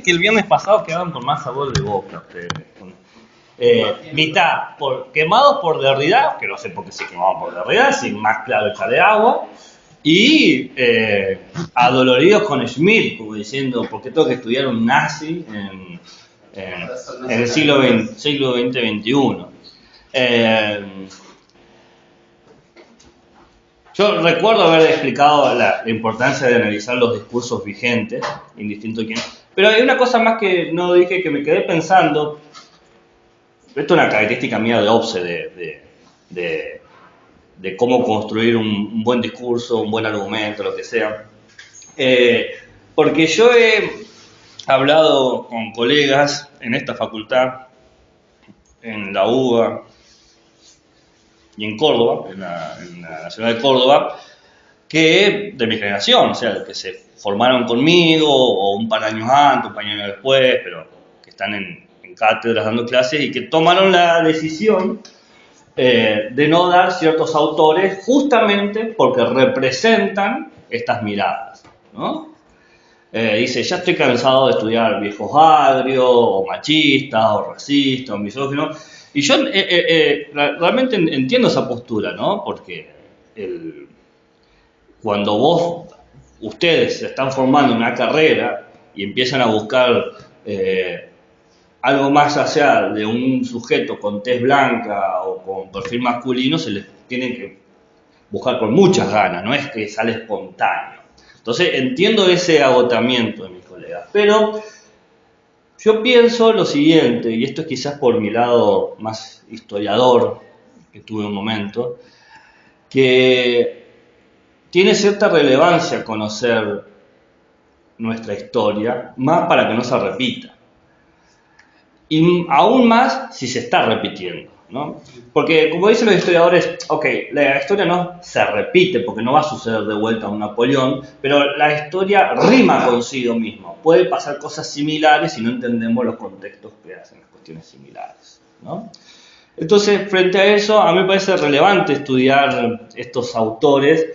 que el viernes pasado quedaban con más sabor de boca ustedes. Mitad quemados por Derrida, que no sé por qué se quemaban por Derrida, sin más claro echarle agua, y adoloridos con Schmitt, como diciendo, ¿por qué tengo que estudiar un nazi en el siglo XX-XXI? Yo recuerdo haber explicado la importancia de analizar los discursos vigentes, indistinto de quién. Pero hay una cosa más que no dije, que me quedé pensando. Esto es una característica mía de OPSE, de cómo construir un buen discurso, un buen argumento, lo que sea. Porque yo he hablado con colegas en esta facultad, en la UBA y en Córdoba, en la Nacional de Córdoba, que de mi generación, o sea, que se formaron conmigo, o un par de años antes, un par de años después, pero que están en cátedras dando clases y que tomaron la decisión de no dar ciertos autores justamente porque representan estas miradas, ¿no? Dice, ya estoy cansado de estudiar viejos agrios, o machistas, o racistas, o misóginos, y yo realmente entiendo esa postura, ¿no? Porque cuando ustedes se están formando en una carrera y empiezan a buscar algo más allá de un sujeto con tez blanca o con perfil masculino, se les tienen que buscar con muchas ganas, no es que sale espontáneo. Entonces entiendo ese agotamiento de mis colegas, pero yo pienso lo siguiente, y esto es quizás por mi lado más historiador, que tuve un momento, que tiene cierta relevancia conocer nuestra historia, más para que no se repita. Y aún más si se está repitiendo, ¿no? Porque, como dicen los historiadores, ok, la historia no se repite porque no va a suceder de vuelta a un Napoleón, pero la historia rima consigo mismo. Puede pasar cosas similares si no entendemos los contextos que hacen las cuestiones similares, ¿no? Entonces, frente a eso, a mí me parece relevante estudiar estos autores,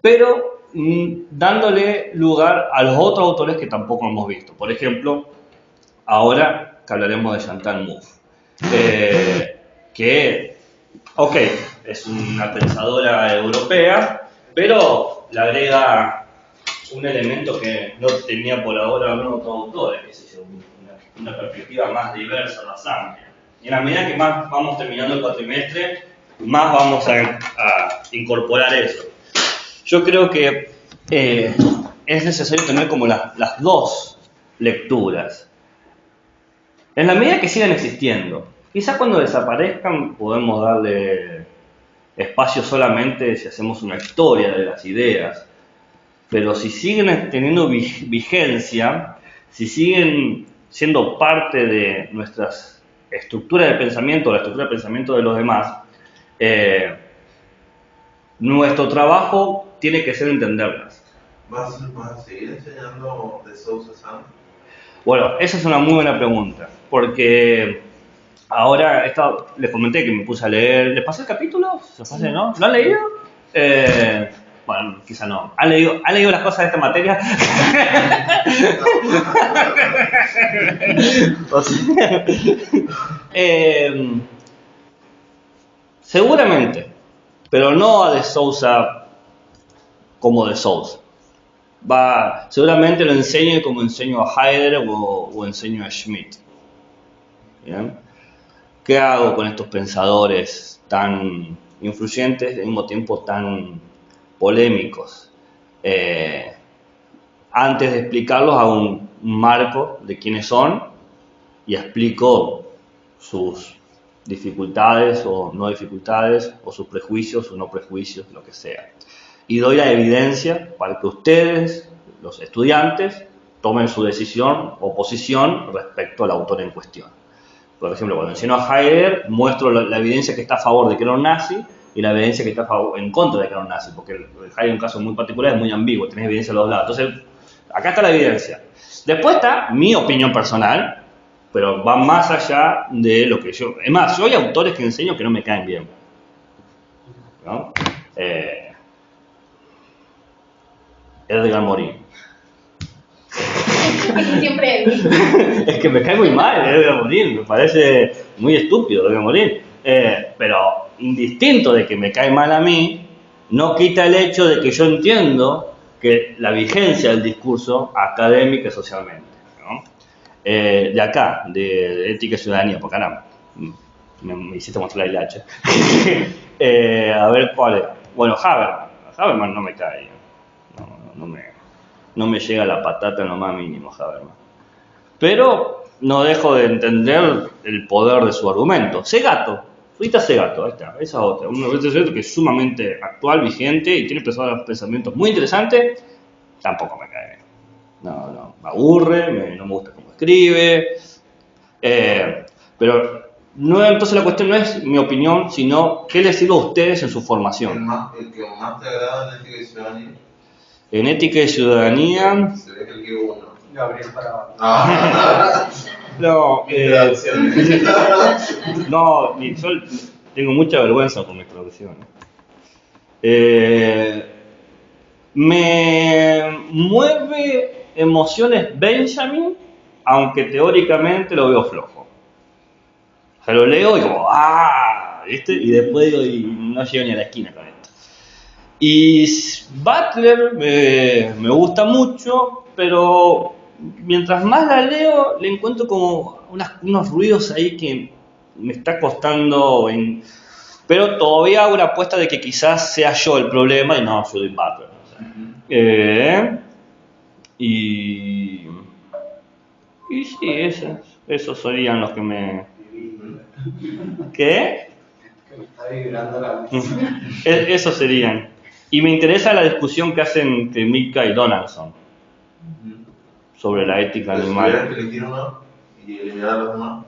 pero dándole lugar a los otros autores que tampoco hemos visto. Por ejemplo, ahora que hablaremos de Chantal Mouffe, que, ok, es una pensadora europea, pero le agrega un elemento que no tenía por ahora algunos otros autores, que es una perspectiva más diversa, más amplia. Y en la medida que más vamos terminando el cuatrimestre, más vamos a incorporar eso. Yo creo que es necesario tener como las dos lecturas. En la medida que sigan existiendo, quizás cuando desaparezcan podemos darle espacio solamente si hacemos una historia de las ideas, pero si siguen teniendo vigencia, si siguen siendo parte de nuestras estructuras de pensamiento, la estructura de pensamiento de los demás, nuestro trabajo tiene que ser entenderlas. ¿Vas a seguir enseñando de Sousa Santos? Bueno, esa es una muy buena pregunta, porque ahora les comenté que me puse a leer. ¿Les pasé el capítulo? ¿Se pasé, no? ¿Lo han leído? Bueno, quizá no. ¿Han leído las cosas de esta materia? O sea, seguramente, pero no a de Sousa como de Sousa. Seguramente lo enseño como enseño a Heidegger o enseño a Schmitt. ¿Bien? ¿Qué hago con estos pensadores tan influyentes y al mismo tiempo tan polémicos? Antes de explicarlos hago un marco de quiénes son y explico sus dificultades o no dificultades, o sus prejuicios o no prejuicios, lo que sea. Y doy la evidencia para que ustedes, los estudiantes, tomen su decisión o posición respecto al autor en cuestión. Por ejemplo, cuando enseño a Heidegger, muestro la evidencia que está a favor de que era un nazi y la evidencia que está en contra de que era un nazi, porque Heidegger es un caso muy particular, es muy ambiguo, tenés evidencia a los dos lados. Entonces, acá está la evidencia. Después está mi opinión personal, pero va más allá de lo que yo... Es más, yo hay autores que enseño que no me caen bien, ¿no? Edgar Morin. Siempre Es que me cae muy mal, debe morir, me parece muy estúpido, debe morir. Pero indistinto de que me cae mal a mí, no quita el hecho de que yo entiendo que la vigencia del discurso académico y socialmente, ¿no? De acá, de ética y ciudadanía, porque ahora me hiciste mostrar el hacha. A ver cuál es. Bueno, Habermas no me cae. No me llega la patata en lo más mínimo, Habermas. Pero no dejo de entender el poder de su argumento. Segato, ahí está, esa otra. Un argumento que es sumamente actual, vigente y tiene pensamientos muy interesantes, tampoco me cae. No, me aburre, no me gusta cómo escribe. Pero no, entonces la cuestión no es mi opinión, sino qué les sirve a ustedes en su formación. El que más te agrada en ética y ciudadanía. En ética y ciudadanía. Se ve que el que uno. Gabriel Parabano. No, no, yo tengo mucha vergüenza con mis producciones. Me mueve emociones Benjamin, aunque teóricamente lo veo flojo. O sea, lo leo y como, ¿viste? Y después digo, y no llego ni a la esquina con esto. Y Butler me gusta mucho, pero mientras más la leo, le encuentro como unos ruidos ahí que me está costando. Pero todavía hago una apuesta de que quizás sea yo el problema y no Judith Butler. Y sí, esos serían los que me... ¿Qué? Que me está vibrando la voz. Esos serían. Y me interesa la discusión que hacen entre Mika y Donaldson sobre la ética Si animal. tuvieras que elegir uno y eliminar a los demás.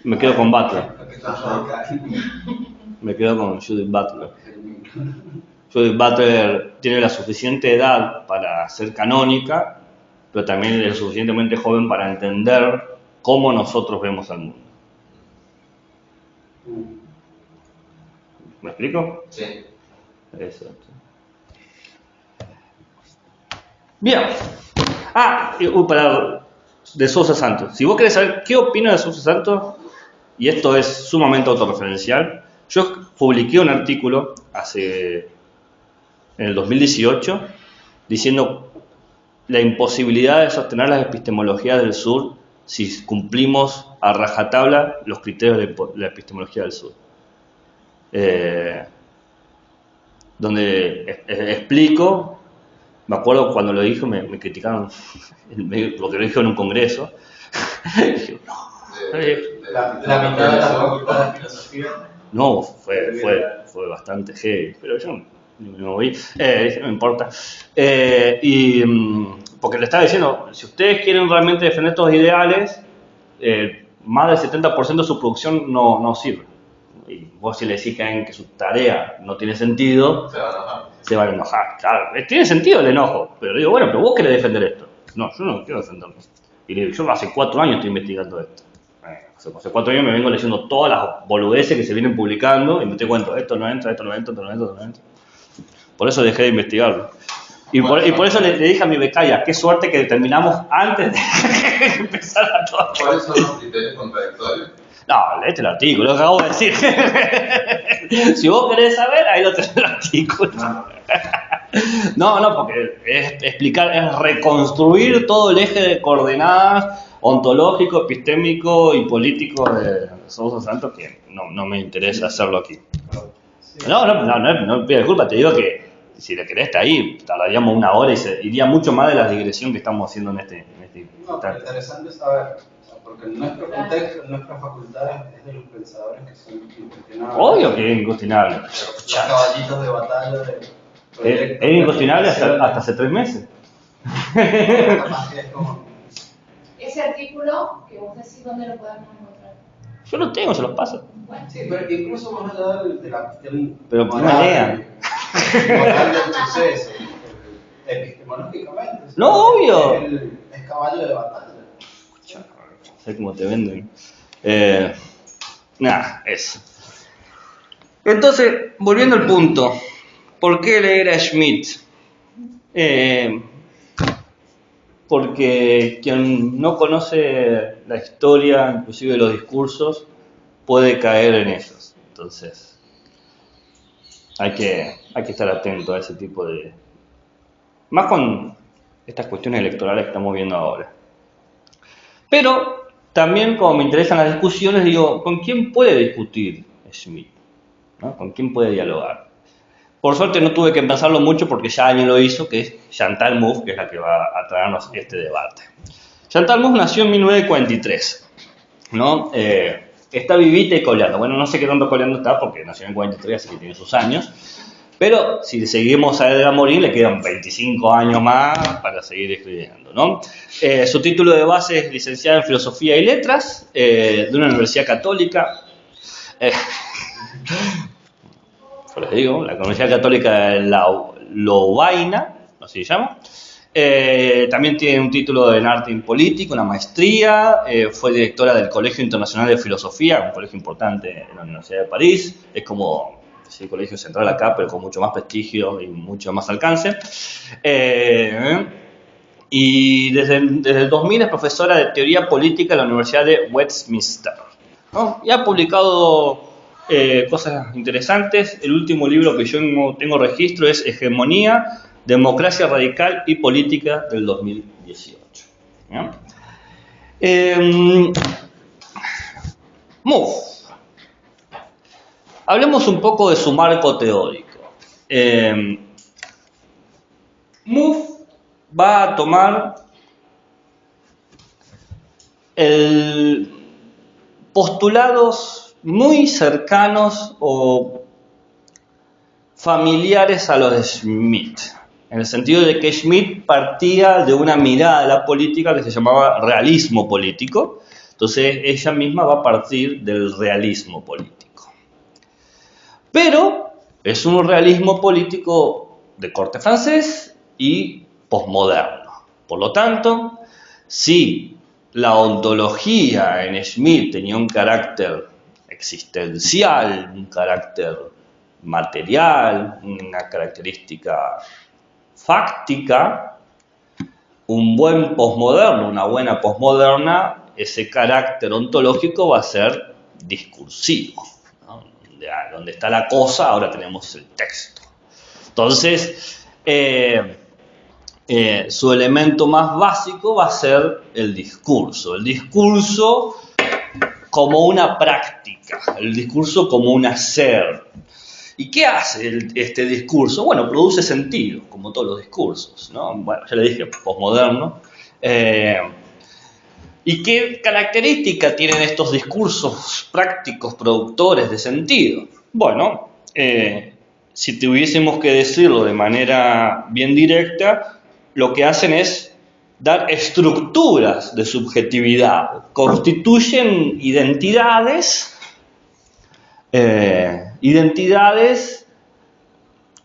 Me quedo con Butler. Ajá. Me quedo con Judith Butler. Judith Butler tiene la suficiente edad para ser canónica, pero también es suficientemente joven para entender cómo nosotros vemos al mundo. ¿Me explico? Sí. Exacto. Bien. De Sousa Santos. Si vos querés saber qué opino de Sousa Santos, y esto es sumamente autorreferencial, yo publiqué un artículo en el 2018 diciendo la imposibilidad de sostener las epistemologías del sur si cumplimos a rajatabla los criterios de la epistemología del sur. Donde explico, me acuerdo cuando lo dije me criticaron porque lo dije en un congreso. Dije, La mitad de la facultad de filosofía. no, fue bastante heavy, pero yo no me moví, dije, no me importa. Porque le estaba diciendo, si ustedes quieren realmente defender estos ideales, más del 70% de su producción no sirve. Y vos si le decís que su tarea no tiene sentido, se van a enojar. Claro, tiene sentido el enojo, pero digo, bueno, pero vos querés defender esto. No, yo no quiero defenderlo. Y le digo, yo hace 4 años estoy investigando esto. Hace 4 años me vengo leyendo todas las boludeces que se vienen publicando y me estoy cuento, esto no entra. Por eso dejé de investigarlo. Y por eso le dije a mi becaya, qué suerte que terminamos antes de empezar a todo. ¿Cuáles son los criterios contradictorios? No, leete el artículo, lo que acabo de decir. Si vos querés saber, ahí lo tenés el artículo. No, porque es reconstruir todo el eje de coordenadas ontológico, epistémico y político de Sousa Santos, que no me interesa hacerlo aquí. No pido disculpas, te digo que si le querés está ahí, tardaríamos 1 hora y se iría mucho más de la digresión que estamos haciendo en este No, pero interesante saber, porque en nuestro contexto, en nuestras facultades, es de los pensadores que son incuestionables. Obvio que es incuestionable. Los caballitos de batalla de Es incuestionable hasta hace 3 meses. Capaz que es como... Ese artículo que vos decís, ¿dónde lo podemos encontrar? Yo lo tengo, se los paso. Bueno, Sí, pero incluso más allá de la cuestión Pero no me lean. moral del suceso, epistemológicamente. No, obvio. Es caballo de batalla. Sé cómo te venden. Eso. Entonces, volviendo al punto, ¿por qué leer a Schmitt? porque quien no conoce la historia, inclusive los discursos, puede caer en ellos. Entonces, hay que estar atento a ese tipo de... Más con estas cuestiones electorales que estamos viendo ahora. Pero también, como me interesan las discusiones, digo, ¿con quién puede discutir Schmitt? ¿No? ¿Con quién puede dialogar? Por suerte no tuve que pensarlo mucho porque ya alguien lo hizo, que es Chantal Mouffe, que es la que va a traernos este debate. Chantal Mouffe nació en 1943, ¿no? Está vivita y coleando. Bueno, no sé qué tanto coleando está porque nació en 43, así que tiene sus años. Pero si seguimos a Edgar Morin, le quedan 25 años más para seguir escribiendo, ¿no? Su título de base es licenciada en Filosofía y Letras de una universidad católica. Les digo, la Universidad Católica de Lovaina, así se llama. También tiene un título en arte y política, una maestría. Fue directora del Colegio Internacional de Filosofía, un colegio importante en la Universidad de París. Es como el colegio central acá, pero con mucho más prestigio y mucho más alcance. Y desde el 2000 es profesora de teoría política en la Universidad de Westminster, ¿no? Y ha publicado cosas interesantes. El último libro que yo no tengo registro es Hegemonía, Democracia Radical y Política, del 2018. ¿No? Mouffe. Hablemos un poco de su marco teórico. Mouffe va a tomar postulados muy cercanos o familiares a los de Schmitt, en el sentido de que Schmitt partía de una mirada de la política que se llamaba realismo político. Entonces ella misma va a partir del realismo político, pero es un realismo político de corte francés y posmoderno. Por lo tanto, si la ontología en Schmitt tenía un carácter existencial, un carácter material, una característica fáctica, un buen posmoderno, una buena posmoderna, ese carácter ontológico va a ser discursivo, ¿no? Donde está la cosa, ahora tenemos el texto. Entonces, su elemento más básico va a ser el discurso como una práctica, el discurso como un hacer. ¿Y qué hace este discurso? Bueno, produce sentido, como todos los discursos, ¿no? Bueno, ya le dije, posmoderno. ¿Y qué característica tienen estos discursos prácticos productores de sentido? Bueno, si tuviésemos que decirlo de manera bien directa, lo que hacen es dar estructuras de subjetividad, constituyen identidades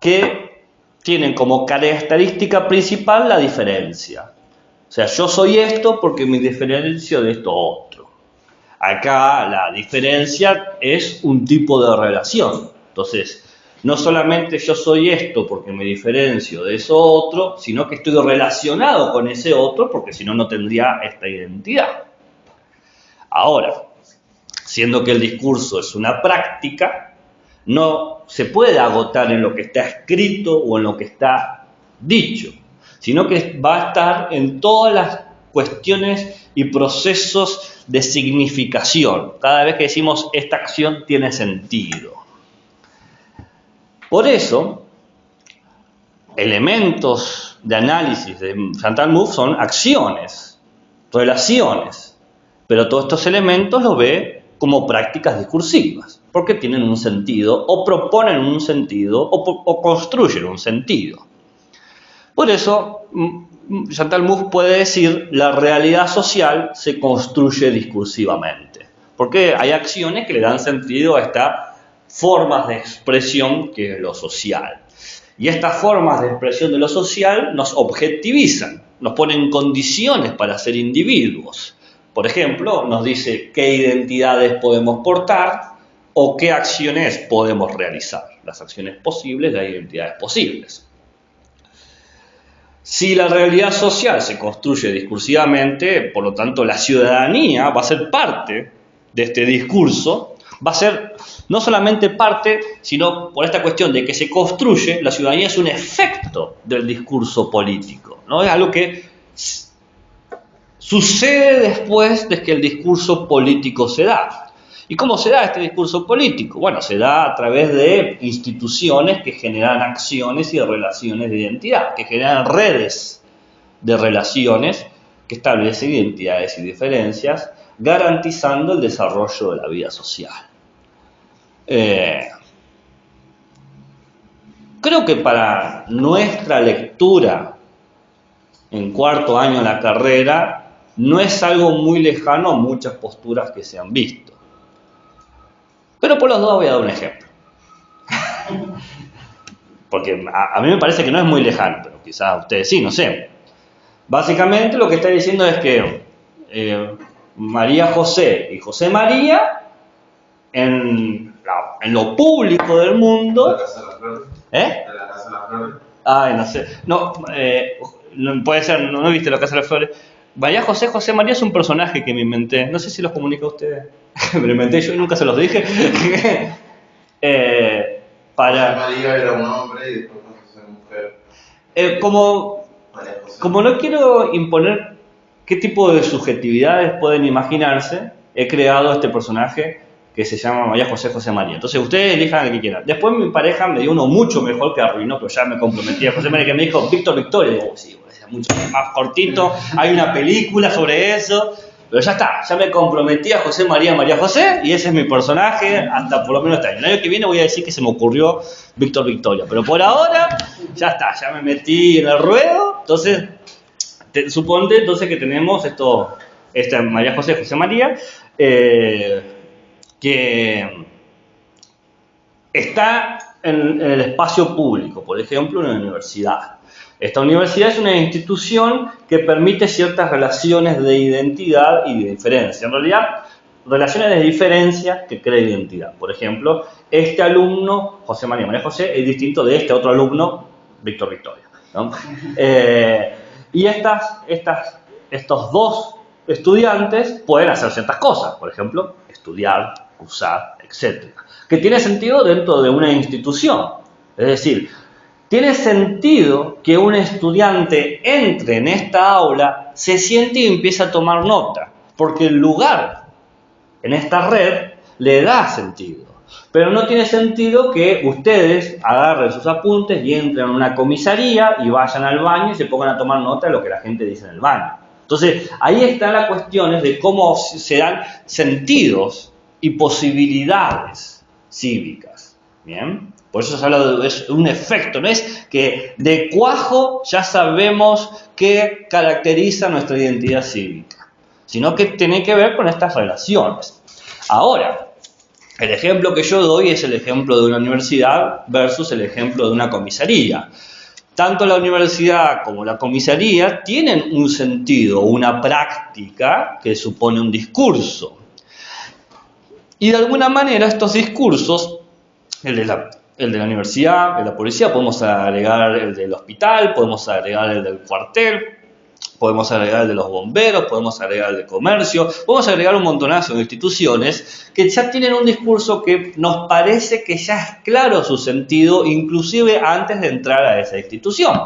que tienen como característica principal la diferencia. O sea, yo soy esto porque me diferencio de esto otro. Acá la diferencia es un tipo de relación. Entonces, no solamente yo soy esto porque me diferencio de eso otro, sino que estoy relacionado con ese otro porque si no, no tendría esta identidad. Ahora, siendo que el discurso es una práctica, no se puede agotar en lo que está escrito o en lo que está dicho, sino que va a estar en todas las cuestiones y procesos de significación. Cada vez que decimos esta acción tiene sentido. Por eso, elementos de análisis de Chantal Mouffe son acciones, relaciones, pero todos estos elementos los ve como prácticas discursivas, porque tienen un sentido, o proponen un sentido, o construyen un sentido. Por eso, Chantal Mouffe puede decir, la realidad social se construye discursivamente, porque hay acciones que le dan sentido a estas formas de expresión que es lo social. Y estas formas de expresión de lo social nos objetivizan, nos ponen condiciones para ser individuos. Por ejemplo, nos dice qué identidades podemos portar o qué acciones podemos realizar. Las acciones posibles, las identidades posibles. Si la realidad social se construye discursivamente, por lo tanto la ciudadanía va a ser parte de este discurso, va a ser no solamente parte, sino por esta cuestión de que se construye, la ciudadanía es un efecto del discurso político, ¿no? Es algo que sucede después de que el discurso político se da. ¿Y cómo se da este discurso político? Bueno, se da a través de instituciones que generan acciones y relaciones de identidad, que generan redes de relaciones que establecen identidades y diferencias, garantizando el desarrollo de la vida social. Creo que para nuestra lectura en cuarto año de la carrera no es algo muy lejano a muchas posturas que se han visto. Pero por los dos voy a dar un ejemplo. Porque a mí me parece que no es muy lejano, pero quizás a ustedes sí, no sé. Básicamente lo que está diciendo es que María José y José María, en lo público del mundo... ¿De la Casa de las Flores? ¿Eh? ¿De la Casa de las Flores? Ay, no sé. No puede ser, no viste la Casa de las Flores. María José, José María es un personaje que me inventé. No sé si los comunico a ustedes. Me lo inventé yo y nunca se los dije. José María era un hombre y después pasó a ser mujer. María José. Como no quiero imponer qué tipo de subjetividades pueden imaginarse, he creado este personaje que se llama María José, José María. Entonces ustedes elijan el que quieran. Después mi pareja me dio uno mucho mejor que arruinó, pero ya me comprometí a José María, que me dijo Víctor Victoria. Y digo, sí, es mucho más cortito, hay una película sobre eso, pero ya está, ya me comprometí a José María, María José, y ese es mi personaje hasta por lo menos este año. El año que viene voy a decir que se me ocurrió Víctor Victoria, pero por ahora ya está, ya me metí en el ruedo. Entonces, suponte entonces que tenemos esta María José, José María, que está en el espacio público, por ejemplo, en una universidad. Esta universidad es una institución que permite ciertas relaciones de identidad y de diferencia. En realidad, relaciones de diferencia que crea identidad. Por ejemplo, este alumno, José María, María José, es distinto de este otro alumno, Víctor Victoria, ¿no? Y estos dos estudiantes pueden hacer ciertas cosas. Por ejemplo, estudiar, cursar, etc. Que tiene sentido dentro de una institución. Es decir, tiene sentido que un estudiante entre en esta aula, se siente y empieza a tomar nota, porque el lugar en esta red le da sentido. Pero no tiene sentido que ustedes agarren sus apuntes y entren a una comisaría y vayan al baño y se pongan a tomar nota de lo que la gente dice en el baño. Entonces, ahí están las cuestiones de cómo se dan sentidos y posibilidades cívicas. ¿Bien? Por eso se habla de un efecto, no es que de cuajo ya sabemos qué caracteriza nuestra identidad cívica, sino que tiene que ver con estas relaciones. Ahora, el ejemplo que yo doy es el ejemplo de una universidad versus el ejemplo de una comisaría. Tanto la universidad como la comisaría tienen un sentido, una práctica que supone un discurso. Y de alguna manera estos discursos, el de la universidad, el de la policía, podemos agregar el del hospital, podemos agregar el del cuartel, podemos agregar el de los bomberos, podemos agregar el de comercio, podemos agregar un montonazo de instituciones que ya tienen un discurso que nos parece que ya es claro su sentido, inclusive antes de entrar a esa institución.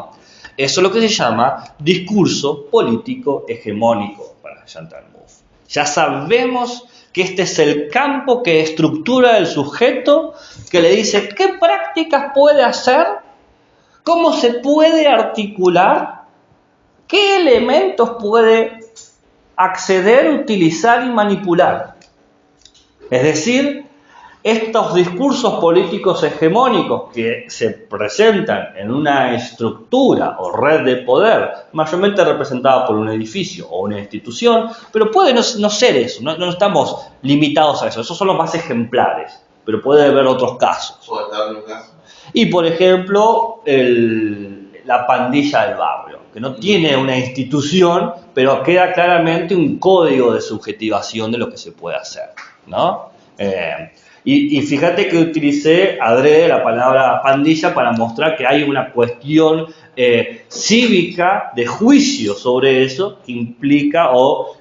Eso es lo que se llama discurso político hegemónico para Chantal Mouffe. Ya sabemos que este es el campo que estructura el sujeto, que le dice qué prácticas puede hacer, cómo se puede articular, qué elementos puede acceder, utilizar y manipular. Es decir, estos discursos políticos hegemónicos que se presentan en una estructura o red de poder, mayormente representada por un edificio o una institución, pero puede no ser eso, no estamos limitados a eso, esos son los más ejemplares, pero puede haber otros casos. ¿Puedo dar un caso? Y por ejemplo, la pandilla del barrio, que no tiene una institución, pero queda claramente un código de subjetivación de lo que se puede hacer, ¿no? Y fíjate que utilicé adrede la palabra pandilla para mostrar que hay una cuestión cívica de juicio sobre eso que implica o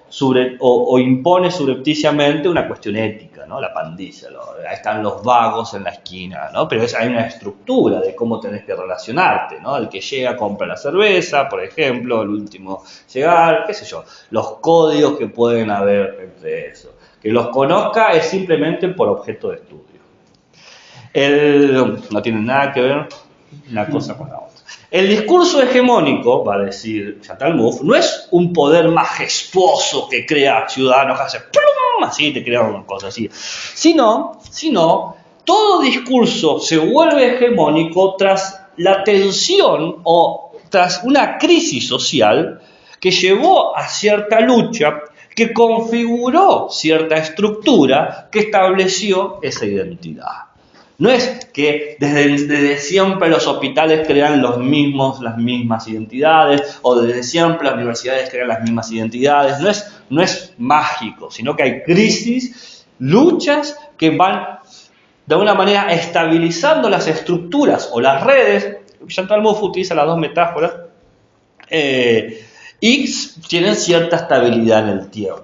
impone subrepticiamente una cuestión ética, ¿no? La pandilla, ahí están los vagos en la esquina, ¿no? Pero hay una estructura de cómo tenés que relacionarte, ¿no? El que llega compra la cerveza, por ejemplo, el último llegar, qué sé yo, los códigos que pueden haber entre eso. Que los conozca es simplemente por objeto de estudio. No tiene nada que ver una cosa con la otra. El discurso hegemónico, va a decir Chantal Mouffe, no es un poder majestuoso que crea ciudadanos que hacen ¡plum! Así, te crea una cosa así, sino todo discurso se vuelve hegemónico tras la tensión o tras una crisis social que llevó a cierta lucha, que configuró cierta estructura que estableció esa identidad. No es que desde siempre los hospitales crean las mismas identidades, o desde siempre las universidades crean las mismas identidades. No es mágico, sino que hay crisis, luchas que van de alguna manera estabilizando las estructuras o las redes. Chantal Mouffe utiliza las dos metáforas y tienen cierta estabilidad en el tiempo.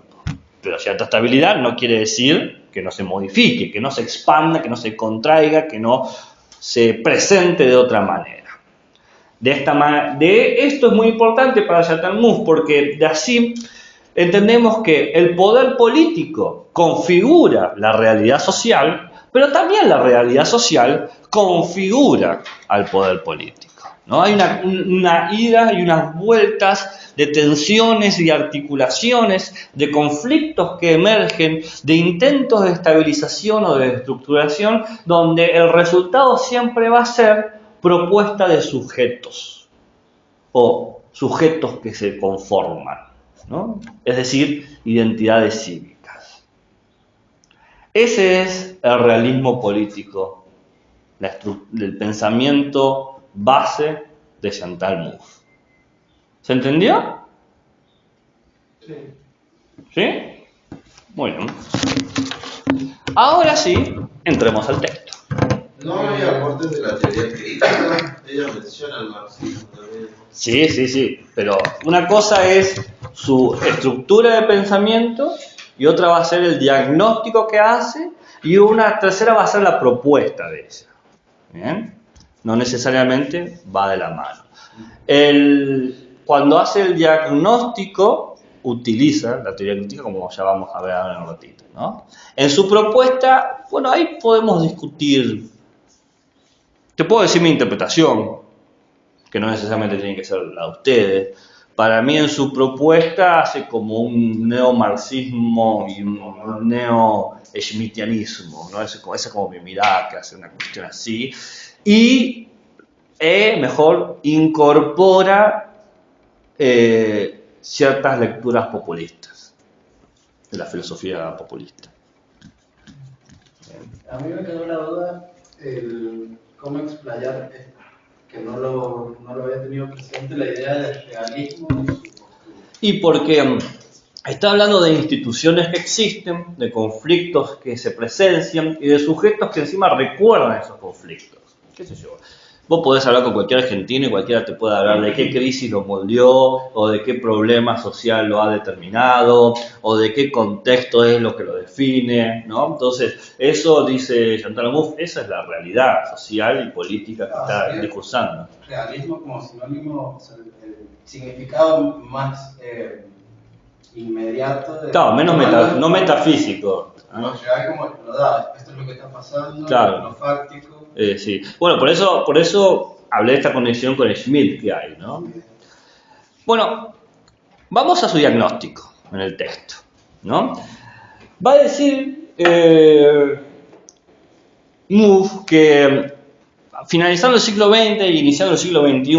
Pero cierta estabilidad no quiere decir que no se modifique, que no se expanda, que no se contraiga, que no se presente de otra manera. Esto es muy importante para Chantal Mouffe porque de así entendemos que el poder político configura la realidad social, pero también la realidad social configura al poder político, ¿no? Hay una ida y unas vueltas de tensiones y articulaciones, de conflictos que emergen, de intentos de estabilización o de estructuración, donde el resultado siempre va a ser propuesta de sujetos o sujetos que se conforman, ¿no? Es decir, identidades cívicas. Ese es el realismo político, el pensamiento base de Chantal Mouffe. ¿Se entendió? Sí. ¿Sí? Bueno. Ahora sí, entremos al texto. No hay aportes de la teoría crítica. Ella menciona el marxismo también. Sí. Pero una cosa es su estructura de pensamiento y otra va a ser el diagnóstico que hace y una tercera va a ser la propuesta de ella. ¿Bien? No necesariamente va de la mano. Cuando hace el diagnóstico, utiliza la teoría crítica, como ya vamos a ver ahora en un ratito, ¿no? En su propuesta, bueno, ahí podemos discutir. Te puedo decir mi interpretación, que no necesariamente tiene que ser la de ustedes. Para mí, en su propuesta, hace como un neomarxismo y un neo-schmittianismo, ¿no? Esa es como mi mirada, que hace una cuestión así. Y mejor incorpora ciertas lecturas populistas de la filosofía populista. A mí me quedó la duda cómo explayar, que no lo había tenido presente, la idea del realismo de su postura. Y porque está hablando de instituciones que existen, de conflictos que se presencian y de sujetos que encima recuerdan esos conflictos. ¿Qué sé yo? Vos podés hablar con cualquier argentino y cualquiera te puede hablar de qué crisis lo moldeó, o de qué problema social lo ha determinado, o de qué contexto es lo que lo define, ¿no? Entonces, eso dice Chantal Mouffe, esa es la realidad social y política que está discursando. Realismo como sinónimo, o sea, el significado más inmediato. Claro, no metafísico. No, llegar como lo da, esto es lo que está pasando, claro. Lo fáctico. Sí. Bueno, por eso hablé de esta conexión con Schmitt que hay, ¿no? Bueno, vamos a su diagnóstico en el texto, ¿no? Va a decir Mouffe que finalizando el siglo XX y iniciando el siglo XXI,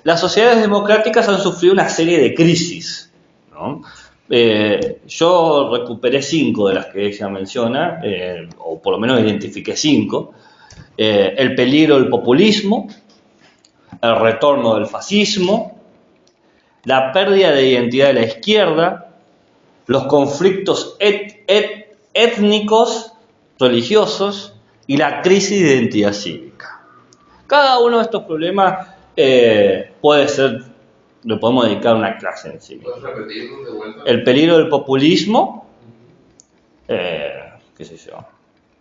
las sociedades democráticas han sufrido una serie de crisis, ¿no? Yo recuperé 5 de las que ella menciona, o por lo menos identifiqué 5. El peligro del populismo, el retorno del fascismo, la pérdida de identidad de la izquierda, los conflictos étnicos, religiosos y la crisis de identidad cívica. Cada uno de estos problemas puede ser, le podemos dedicar una clase en sí mismo. ¿Puedes repetirlo de vuelta? El peligro del populismo, qué sé yo,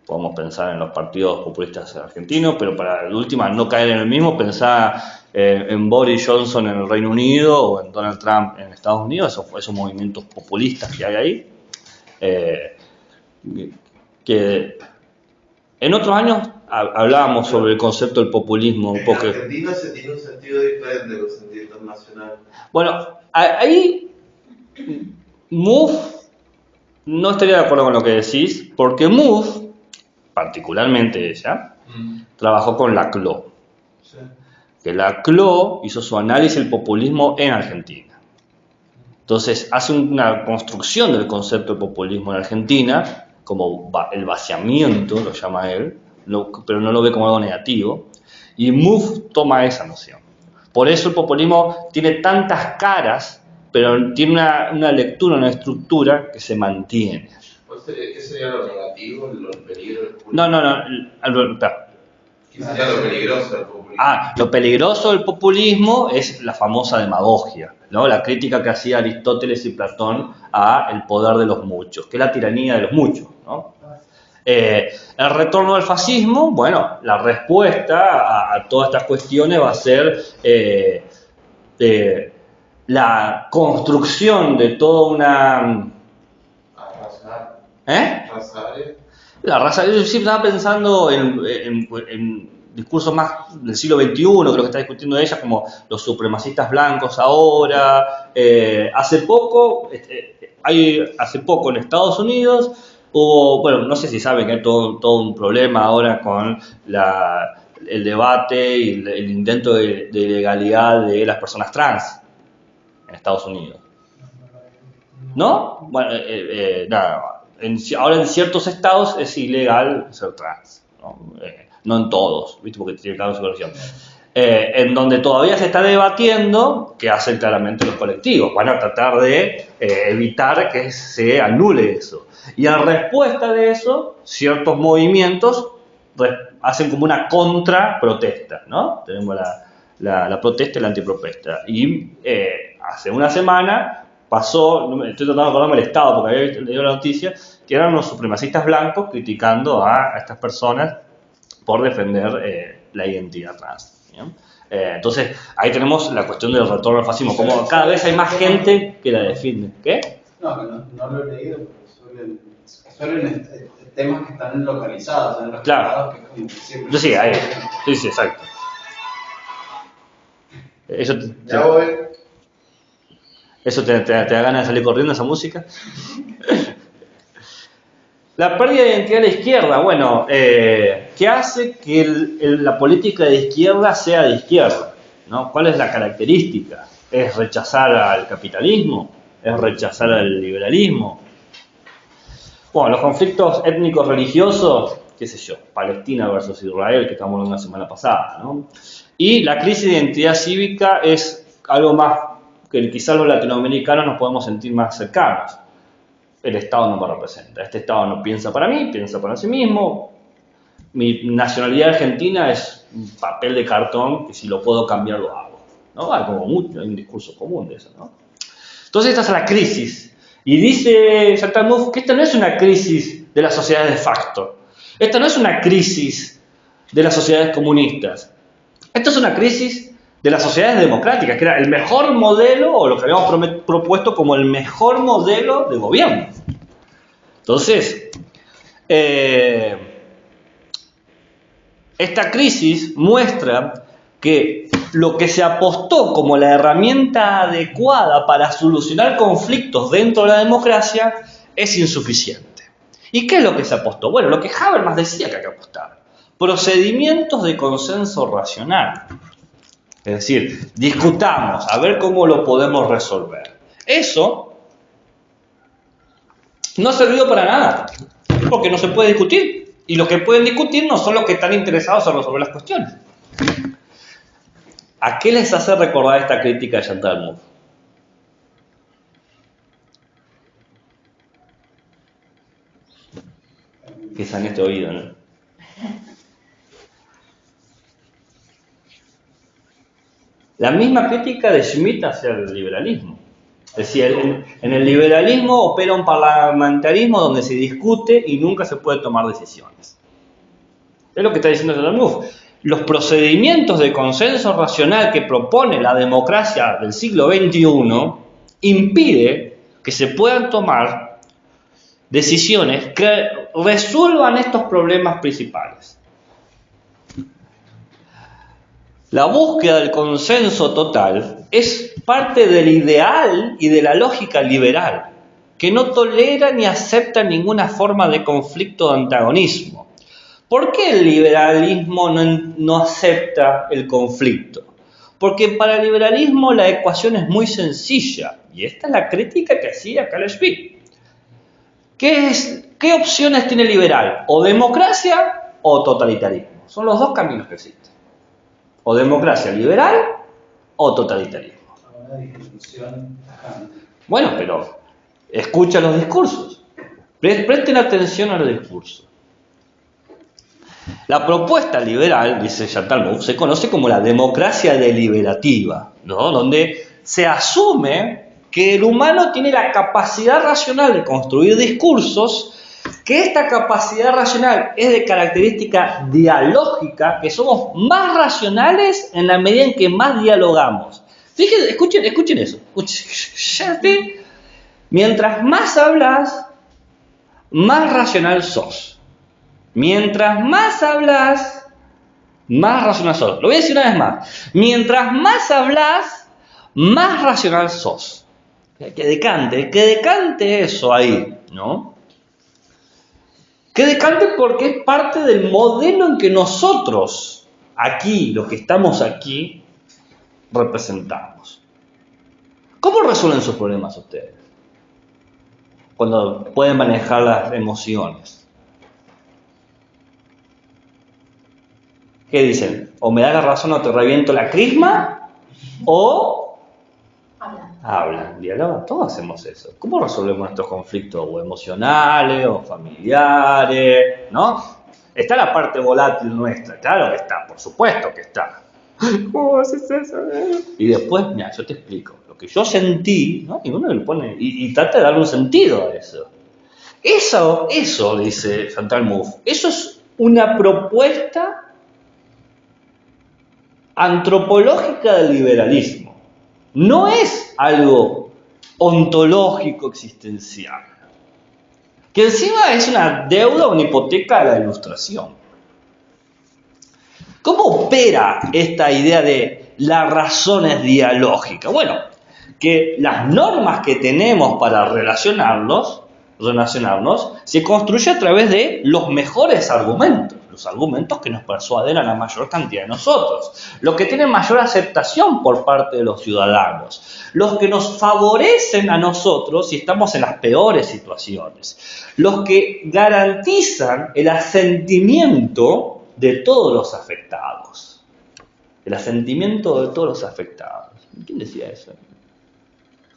podemos pensar en los partidos populistas argentinos, pero para la última no caer en el mismo, pensar en Boris Johnson en el Reino Unido o en Donald Trump en Estados Unidos, esos movimientos populistas que hay ahí, que en otros años hablábamos sobre el concepto del populismo un poco. En Argentina se tiene un sentido diferente del sentido internacional. Bueno, ahí MOVE no estaría de acuerdo con lo que decís, porque MOVE, particularmente ella, trabajó con la CLO. Sí. Que la CLO hizo su análisis del populismo en Argentina. Entonces hace una construcción del concepto de populismo en Argentina, como el vaciamiento, lo llama él, pero no lo ve como algo negativo, y MOVE toma esa noción. Por eso el populismo tiene tantas caras, pero tiene una lectura, una estructura que se mantiene. ¿Qué sería lo negativo, el peligro del populismo? No, ¿Qué sería lo peligroso del populismo? Lo peligroso del populismo es la famosa demagogia, ¿no? La crítica que hacía Aristóteles y Platón a el poder de los muchos, que es la tiranía de los muchos, ¿no? El retorno del fascismo, bueno, la respuesta a todas estas cuestiones va a ser la construcción de toda una... Arrasar. Arrasar. La raza, yo siempre estaba pensando en discursos más del siglo XXI, creo que está discutiendo ella, como los supremacistas blancos ahora. Hace poco en Estados Unidos hubo, bueno, no sé si saben que hay todo un problema ahora con el debate y el intento de ilegalidad de las personas trans en Estados Unidos. ¿No? Bueno, nada. Ahora en ciertos estados es ilegal ser trans, no en todos, ¿viste? Porque tiene cada situación. En donde todavía se está debatiendo qué hacen claramente los colectivos, van a tratar de evitar que se anule eso. Y en respuesta de eso, ciertos movimientos hacen como una contraprotesta, ¿no? Tenemos la protesta y la antiprotesta. Y hace una semana pasó, estoy tratando de acordarme del estado porque había leído la noticia, que eran los supremacistas blancos criticando a estas personas por defender la identidad trans. Entonces, ahí tenemos la cuestión del retorno al fascismo, como cada vez hay más gente que la defiende. ¿Qué? No lo he leído, porque suelen temas que están localizados, en los claro. Que como siempre. Yo sí, ahí. Sí, exacto. ¿Eso te da ganas de salir corriendo esa música? La pérdida de identidad de la izquierda, bueno, ¿qué hace que la política de izquierda sea de izquierda? ¿No? ¿Cuál es la característica? ¿Es rechazar al capitalismo? ¿Es rechazar al liberalismo? Bueno, los conflictos étnicos religiosos, qué sé yo, Palestina versus Israel, que estamos hablando la semana pasada, ¿no? Y la crisis de identidad cívica es algo más que quizás los latinoamericanos nos podemos sentir más cercanos. El Estado no me representa, este Estado no piensa para mí, piensa para sí mismo. Mi nacionalidad argentina es un papel de cartón que si lo puedo cambiar lo hago, ¿no? Hay como mucho, hay un discurso común de eso, ¿no? Entonces esta es la crisis. Y dice Chantal Mouffe que esta no es una crisis de las sociedades de facto, esta no es una crisis de las sociedades comunistas, esta es una crisis de las sociedades democráticas, que era el mejor modelo, o lo que habíamos propuesto como el mejor modelo de gobierno. Entonces, esta crisis muestra que lo que se apostó como la herramienta adecuada para solucionar conflictos dentro de la democracia es insuficiente. ¿Y qué es lo que se apostó? Bueno, lo que Habermas decía que hay que apostar. Procedimientos de consenso racional. Es decir, discutamos, a ver cómo lo podemos resolver. Eso no ha servido para nada, porque no se puede discutir. Y los que pueden discutir no son los que están interesados en resolver las cuestiones. ¿A qué les hace recordar esta crítica de Chantal Mouffe? que es en este oído, ¿no? La misma crítica de Schmitt hacia el liberalismo. Es decir, en el liberalismo opera un parlamentarismo donde se discute y nunca se puede tomar decisiones. Es lo que está diciendo Chantal Mouffe. Los procedimientos de consenso racional que propone la democracia del siglo XXI impide que se puedan tomar decisiones que resuelvan estos problemas principales. La búsqueda del consenso total es parte del ideal y de la lógica liberal, que no tolera ni acepta ninguna forma de conflicto o antagonismo. ¿Por qué el liberalismo no acepta el conflicto? Porque para el liberalismo la ecuación es muy sencilla, y esta es la crítica que hacía Carl Schmitt. ¿Qué opciones tiene el liberal? O democracia o totalitarismo. Son los dos caminos que existen. O democracia liberal o totalitarismo. Una discusión tajante. Bueno, pero escucha los discursos. Presten atención a los discursos. La propuesta liberal, dice Chantal Mouffe, se conoce como la democracia deliberativa, ¿no? Donde se asume que el humano tiene la capacidad racional de construir discursos, que esta capacidad racional es de característica dialógica, que somos más racionales en la medida en que más dialogamos. Fíjense, escuchen eso. Mientras más hablas, más racional sos. Mientras más hablas, más racional sos. Lo voy a decir una vez más. Mientras más hablas, más racional sos. Que decante eso ahí, ¿no? Que decante porque es parte del modelo en que nosotros, aquí, los que estamos aquí, representamos. ¿Cómo resuelven sus problemas ustedes? Cuando pueden manejar las emociones. ¿Qué dicen? O me da la razón o te reviento la crisma, o hablan, dialogan. Todos hacemos eso. ¿Cómo resolvemos nuestros conflictos o emocionales o familiares? ¿No? Está la parte volátil nuestra, claro que está, por supuesto que está. ¿Cómo haces eso? Y después, mira, yo te explico. Lo que yo sentí, ¿no? Y uno le pone, y trata de darle un sentido a eso. Eso dice Chantal Mouffe, eso es una propuesta antropológica del liberalismo. No es algo ontológico existencial. Que encima es una deuda, una hipoteca a la Ilustración. ¿Cómo opera esta idea de la razón es dialógica? Bueno, que las normas que tenemos para relacionarnos se construye a través de los mejores argumentos, los argumentos que nos persuaden a la mayor cantidad de nosotros, los que tienen mayor aceptación por parte de los ciudadanos, los que nos favorecen a nosotros si estamos en las peores situaciones, los que garantizan el asentimiento de todos los afectados. El asentimiento de todos los afectados. ¿Quién decía eso?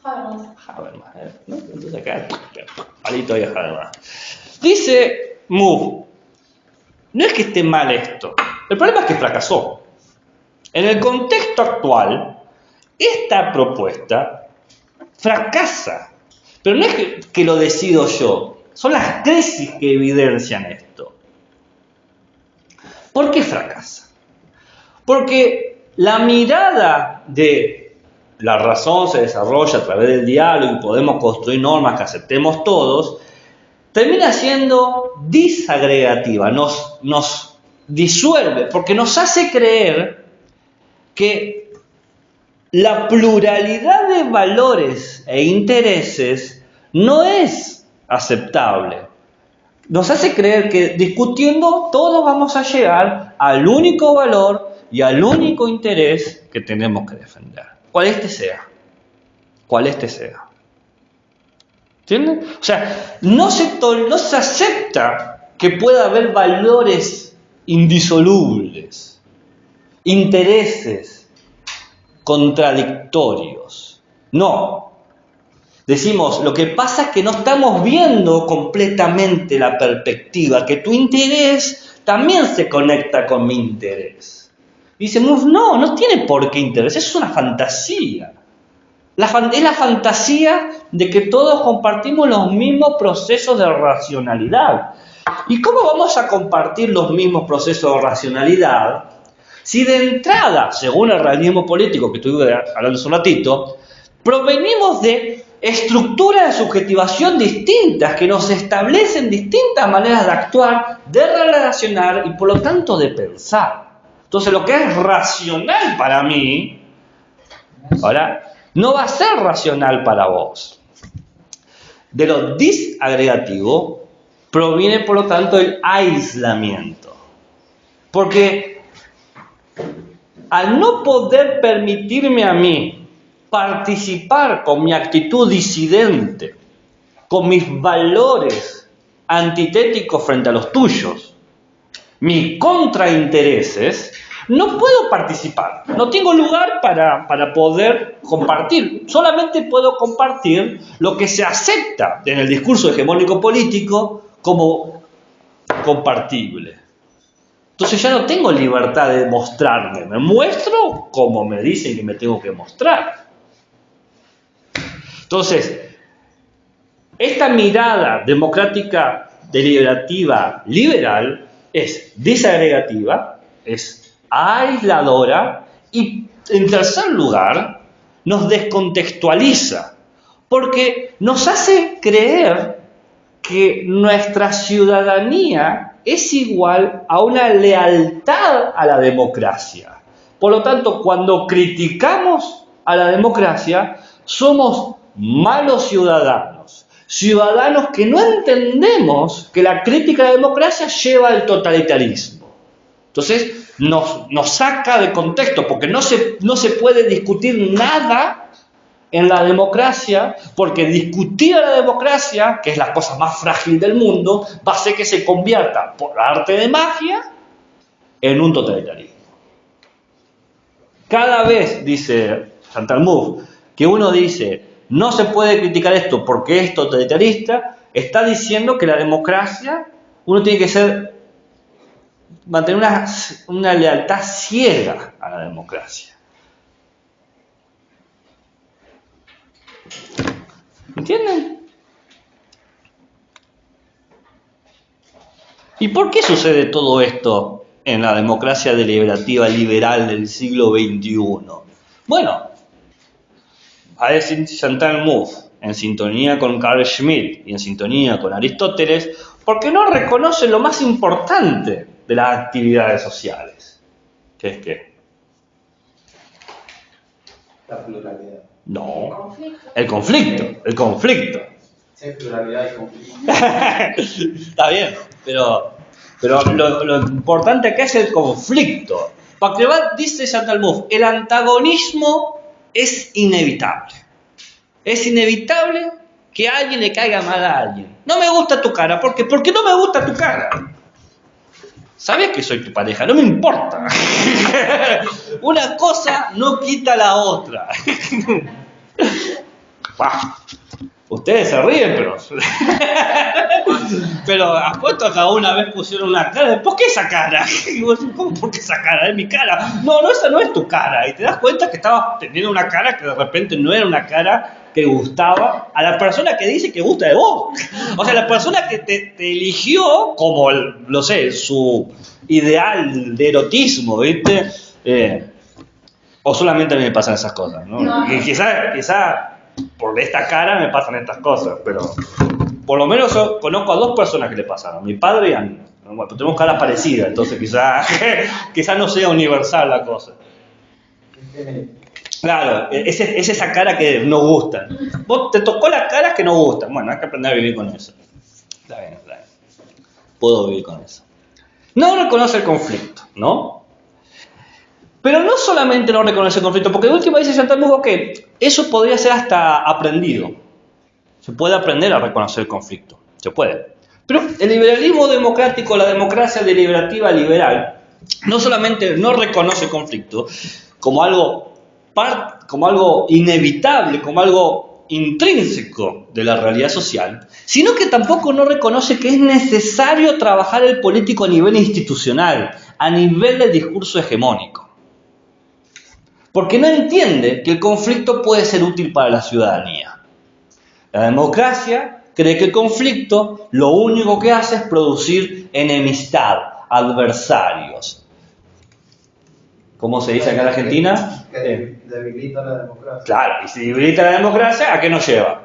Habermas, ¿no? Entonces acá, palito ahí a Habermas. Dice Mouffe, no es que esté mal esto, el problema es que fracasó. En el contexto actual, esta propuesta fracasa. Pero no es que lo decido yo, son las crisis que evidencian esto. ¿Por qué fracasa? Porque la mirada de la razón se desarrolla a través del diálogo y podemos construir normas que aceptemos todos, termina siendo disagregativa, nos disuelve, porque nos hace creer que la pluralidad de valores e intereses no es aceptable. Nos hace creer que discutiendo todos vamos a llegar al único valor y al único interés que tenemos que defender. Cual este sea. ¿Entienden? O sea, no se acepta que pueda haber valores indisolubles, intereses contradictorios. No. decimos, lo que pasa es que no estamos viendo completamente la perspectiva, que tu interés también se conecta con mi interés. Dice Mouffe, no tiene por qué interés, eso es una fantasía. Es la fantasía de que todos compartimos los mismos procesos de racionalidad. ¿Y cómo vamos a compartir los mismos procesos de racionalidad si de entrada, según el realismo político que estuve hablando hace un ratito, provenimos de estructuras de subjetivación distintas que nos establecen distintas maneras de actuar, de relacionar y por lo tanto de pensar? Entonces lo que es racional para mí, ahora, no va a ser racional para vos. De lo disagregativo proviene, por lo tanto, el aislamiento. Porque al no poder permitirme a mí participar con mi actitud disidente, con mis valores antitéticos frente a los tuyos, mis contraintereses, no puedo participar, no tengo lugar para poder compartir. Solamente puedo compartir lo que se acepta en el discurso hegemónico político como compartible. Entonces ya no tengo libertad de mostrarme, me muestro como me dicen que me tengo que mostrar. Entonces, esta mirada democrática, deliberativa, liberal, es disagregativa, es aisladora y, en tercer lugar, nos descontextualiza, porque nos hace creer que nuestra ciudadanía es igual a una lealtad a la democracia. Por lo tanto, cuando criticamos a la democracia, somos malos ciudadanos, ciudadanos que no entendemos que la crítica a la democracia lleva al totalitarismo. Entonces, nos saca de contexto, porque no se puede discutir nada en la democracia, porque discutir a la democracia, que es la cosa más frágil del mundo, va a hacer que se convierta, por arte de magia, en un totalitarismo. Cada vez, dice Chantal Mouffe, que uno dice, no se puede criticar esto porque es totalitarista, está diciendo que la democracia, uno tiene que mantener una lealtad ciega a la democracia. ¿Entienden? ¿Y por qué sucede todo esto en la democracia deliberativa liberal del siglo XXI? Bueno, a decir Chantal Mouffe, en sintonía con Carl Schmitt y en sintonía con Aristóteles, porque no reconoce lo más importante de las actividades sociales. ¿Qué es qué? La pluralidad. No, el conflicto. Sí, pluralidad y conflicto. Está bien, pero lo importante acá es el conflicto. Porque dice Chantal Mouffe, el antagonismo es inevitable. Es inevitable que a alguien le caiga mal a alguien. No me gusta tu cara, ¿por qué? Porque no me gusta tu cara. Sabes que soy tu pareja, no me importa. Una cosa no quita la otra. Ustedes se ríen, pero apuesto a que una vez pusieron una cara. ¿Por qué esa cara? ¿Cómo por qué esa cara? Es mi cara. No, esa no es tu cara. Y te das cuenta que estabas teniendo una cara que de repente no era una cara que gustaba a la persona que dice que gusta de vos. O sea, la persona que te eligió como, no sé, su ideal de erotismo, ¿viste? O solamente a mí me pasan esas cosas, ¿no? No. Y quizá por esta cara me pasan estas cosas, pero por lo menos yo conozco a 2 personas que le pasaron, a mi padre y a mí. Bueno, tenemos caras parecidas, entonces quizá no sea universal la cosa. Claro, es esa cara que no gusta. Vos te tocó las caras que no gustan. Bueno, hay que aprender a vivir con eso. Está bien. Puedo vivir con eso. No reconoce el conflicto, ¿no? Pero no solamente no reconoce el conflicto, porque de última dice Chantal Mouffe que eso podría ser hasta aprendido. Se puede aprender a reconocer el conflicto. Se puede. Pero el liberalismo democrático, la democracia deliberativa liberal, no solamente no reconoce el conflicto como algo inevitable, como algo intrínseco de la realidad social, sino que tampoco no reconoce que es necesario trabajar el político a nivel institucional, a nivel del discurso hegemónico. Porque no entiende que el conflicto puede ser útil para la ciudadanía. La democracia cree que el conflicto lo único que hace es producir enemistad, adversarios. ¿Cómo se dice acá en Argentina? Que debilita la democracia. Claro, y si debilita la democracia, ¿a qué nos lleva?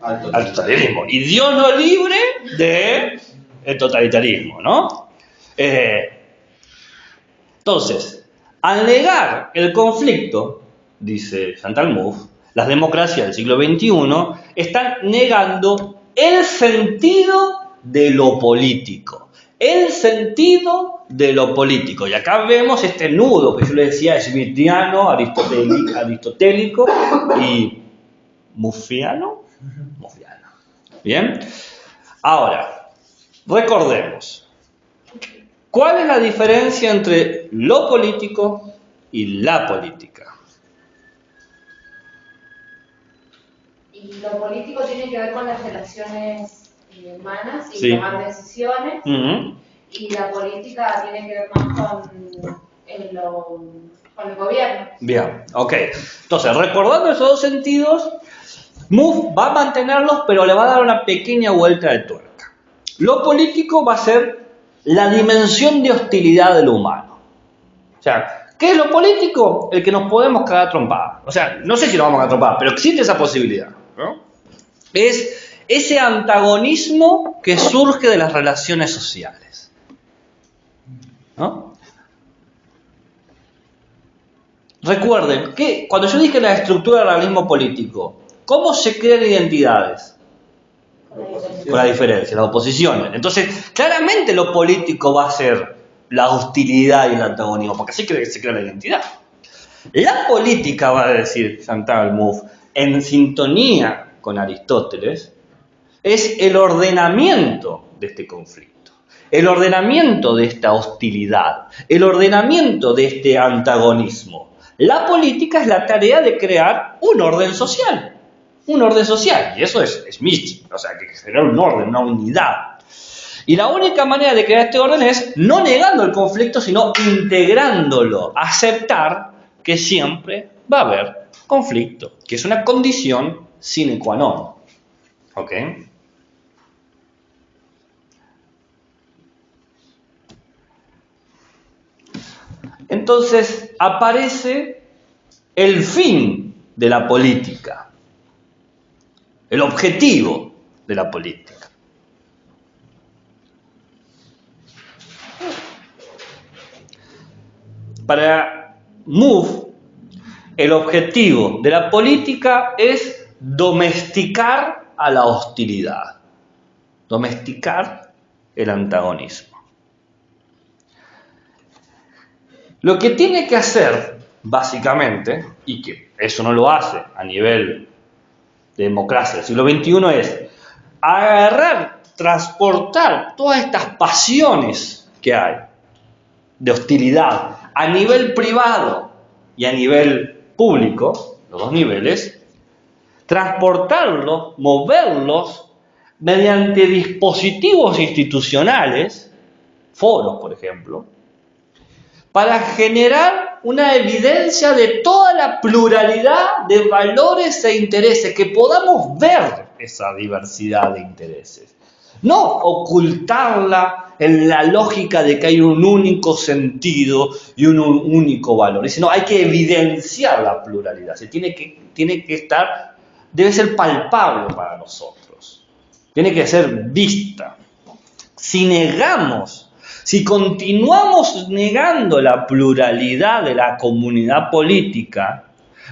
Al totalitarismo. Y Dios nos libre del totalitarismo, ¿no? Entonces, al negar el conflicto, dice Chantal Mouffe, las democracias del siglo XXI están negando el sentido de lo político. El sentido de lo político. Y acá vemos este nudo que yo le decía, smithiano, aristotélico y muffiano. Bien. Ahora, recordemos, ¿cuál es la diferencia entre lo político y la política? Y lo político tiene que ver con las relaciones humanas y Sí. tomar decisiones. Uh-huh. Y la política tiene que ver más con el gobierno. Bien, ok. Entonces, recordando esos dos sentidos, Mouffe va a mantenerlos, pero le va a dar una pequeña vuelta de tuerca. Lo político va a ser la dimensión de hostilidad de lo humano. O sea, ¿qué es lo político? El que nos podemos cagar trompada. O sea, no sé si nos vamos a cagar trompada, pero existe esa posibilidad, ¿no? Es ese antagonismo que surge de las relaciones sociales, ¿no? Recuerden que cuando yo dije la estructura del realismo político, ¿cómo se crean identidades? Con la diferencia, las oposiciones. Entonces, claramente lo político va a ser la hostilidad y el antagonismo, porque así se crea la identidad. La política, va a decir Chantal Mouffe, en sintonía con Aristóteles, es el ordenamiento de este conflicto, el ordenamiento de esta hostilidad, el ordenamiento de este antagonismo. La política es la tarea de crear un orden social, y eso es místico, o sea, que crear un orden, una unidad. Y la única manera de crear este orden es no negando el conflicto, sino integrándolo, aceptar que siempre va a haber conflicto, que es una condición sine qua non. ¿Ok? Entonces aparece el fin de la política, el objetivo de la política. Para Mouffe, el objetivo de la política es domesticar a la hostilidad, domesticar el antagonismo. Lo que tiene que hacer, básicamente, y que eso no lo hace a nivel de democracia del siglo XXI, es agarrar, transportar todas estas pasiones que hay de hostilidad a nivel privado y a nivel público, los dos niveles, transportarlos, moverlos mediante dispositivos institucionales, foros, por ejemplo, para generar una evidencia de toda la pluralidad de valores e intereses, que podamos ver esa diversidad de intereses. No ocultarla en la lógica de que hay un único sentido y un único valor, sino hay que evidenciar la pluralidad. Tiene que estar, debe ser palpable para nosotros, tiene que ser vista. Si continuamos negando la pluralidad de la comunidad política,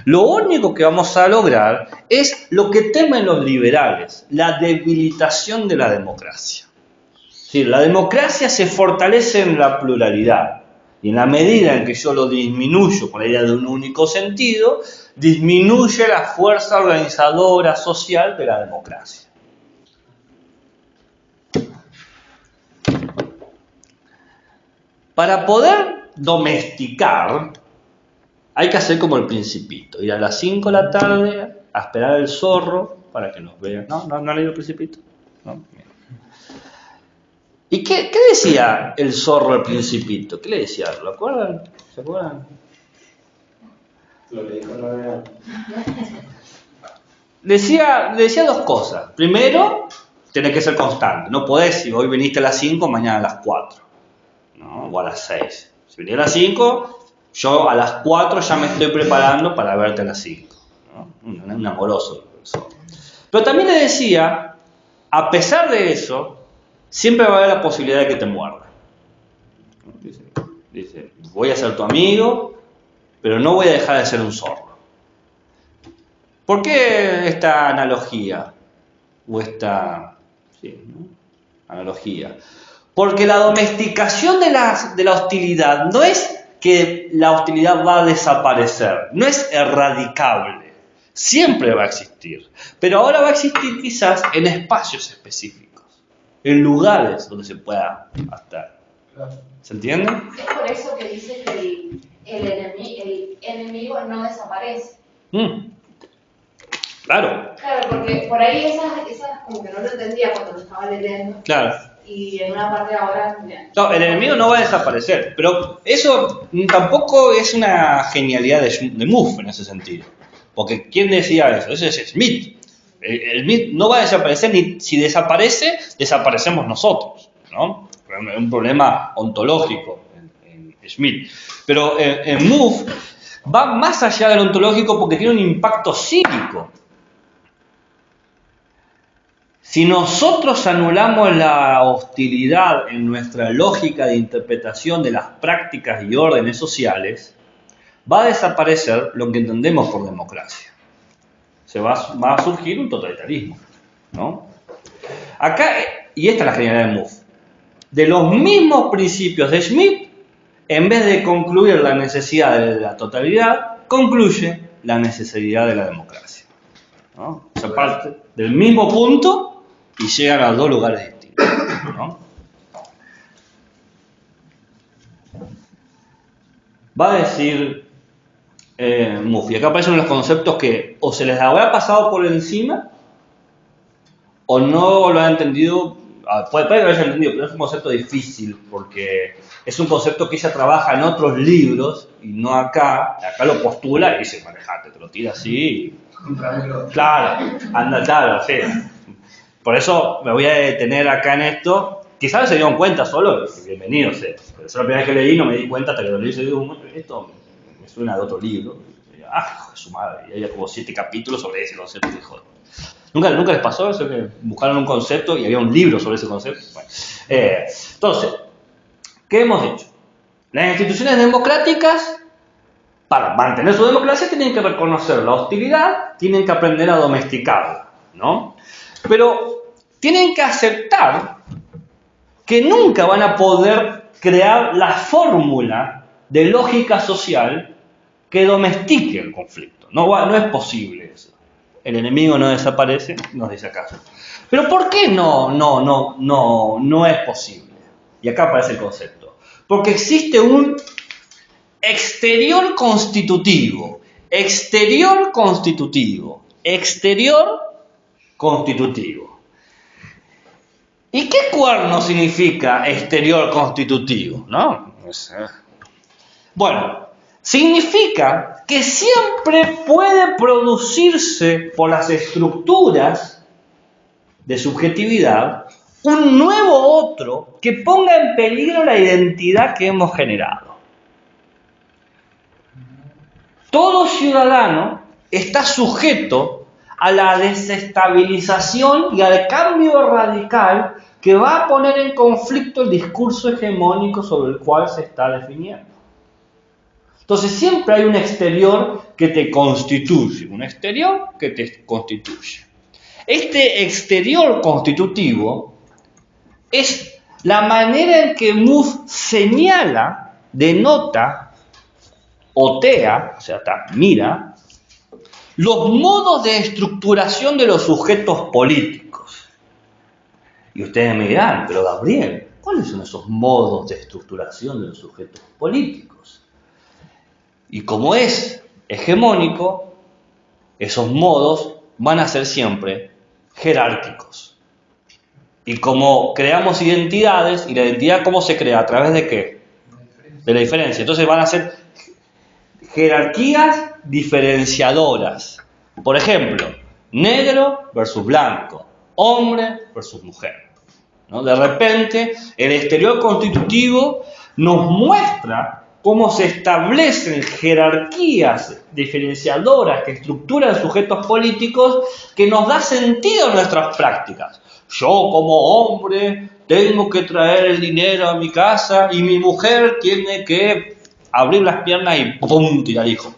lo único que vamos a lograr es lo que temen los liberales, la debilitación de la democracia. Sí, la democracia se fortalece en la pluralidad, y en la medida en que yo lo disminuyo con la idea de un único sentido, disminuye la fuerza organizadora social de la democracia. Para poder domesticar, hay que hacer como el Principito, ir a las 5 de la tarde a esperar el zorro para que nos vean. ¿No han leído El Principito? ¿No? ¿Y qué decía el zorro al Principito? ¿Qué le decía? ¿Lo acuerdan? ¿Se acuerdan? Lo leí con 9 años. Decía dos cosas. Primero, tenés que ser constante. No podés, si hoy viniste a las 5, mañana a las 4. ¿No? O a las 6. Si viniste a las 5, yo a las 4 ya me estoy preparando para verte a las 5. ¿No? Un amoroso. Pero también le decía, a pesar de eso, siempre va a haber la posibilidad de que te muerda. Dice, voy a ser tu amigo, pero no voy a dejar de ser un zorro. ¿Por qué esta analogía? O esta analogía. Porque la domesticación de la hostilidad no es que la hostilidad va a desaparecer, no es erradicable, siempre va a existir, pero ahora va a existir quizás en espacios específicos, en lugares donde se pueda estar. ¿Se entiende? Es por eso que dice que el enemigo no desaparece. Claro. Claro, porque por ahí esas como que no lo entendía cuando lo estaba leyendo. Claro. Y en una parte ahora... No, el enemigo no va a desaparecer, pero eso tampoco es una genialidad de Mouffe en ese sentido. Porque ¿quién decía eso? Ese es Smith. El Smith no va a desaparecer, ni si desaparece, desaparecemos nosotros, ¿no? Es un problema ontológico en Smith. Pero en Mouffe va más allá del ontológico porque tiene un impacto cívico. Si nosotros anulamos la hostilidad en nuestra lógica de interpretación de las prácticas y órdenes sociales, va a desaparecer lo que entendemos por democracia. Va a surgir un totalitarismo, ¿no? Acá, y esta es la genialidad de Mouffe, de los mismos principios de Smith, en vez de concluir la necesidad de la totalidad, concluye la necesidad de la democracia, ¿no? O sea, parte del mismo punto y llegan a dos lugares distintos, ¿no? Va a decir Mouffe, y acá aparecen los conceptos que o se les habrá pasado por encima o no lo han entendido. Puede que lo hayan entendido, pero es un concepto difícil porque es un concepto que ella trabaja en otros libros y no acá. Acá lo postula y dice, manejate, te lo tira así. Claro, anda, claro, sí. Por eso me voy a detener acá en esto. Quizás se dieron cuenta solo, bienvenido sea. Pero es la primera vez que leí, no me di cuenta hasta que lo leí y digo, esto me suena de otro libro. Y yo, hijo de su madre, y había como 7 capítulos sobre ese concepto. Dijo, ¿Nunca les pasó eso que buscaron un concepto y había un libro sobre ese concepto? Bueno, entonces, ¿qué hemos dicho? Las instituciones democráticas, para mantener su democracia, tienen que reconocer la hostilidad, tienen que aprender a domesticarla, ¿no? Pero tienen que aceptar que nunca van a poder crear la fórmula de lógica social que domestique el conflicto. No es posible eso. El enemigo no desaparece, nos dice acaso. Pero ¿por qué no es posible? Y acá aparece el concepto. Porque existe un exterior constitutivo. Exterior constitutivo. Exterior constitutivo. ¿Y qué cuerno significa exterior constitutivo? ¿No? Bueno, significa que siempre puede producirse por las estructuras de subjetividad un nuevo otro que ponga en peligro la identidad que hemos generado. Todo ciudadano está sujeto a la desestabilización y al cambio radical que va a poner en conflicto el discurso hegemónico sobre el cual se está definiendo. Entonces siempre hay un exterior que te constituye, un exterior que te constituye. Este exterior constitutivo es la manera en que Mouffe señala, denota, otea, o sea, mira, los modos de estructuración de los sujetos políticos. Y ustedes me dirán, pero Gabriel, ¿cuáles son esos modos de estructuración de los sujetos políticos? Y como es hegemónico, esos modos van a ser siempre jerárquicos. Y como creamos identidades, y la identidad ¿cómo se crea? ¿A través de qué? De la diferencia. Entonces van a ser jerarquías diferenciadoras. Por ejemplo, negro versus blanco, hombre versus mujer, ¿no? De repente, el exterior constitutivo nos muestra cómo se establecen jerarquías diferenciadoras que estructuran sujetos políticos que nos da sentido a nuestras prácticas. Yo como hombre tengo que traer el dinero a mi casa y mi mujer tiene que abrir las piernas y pum, tirar hijo,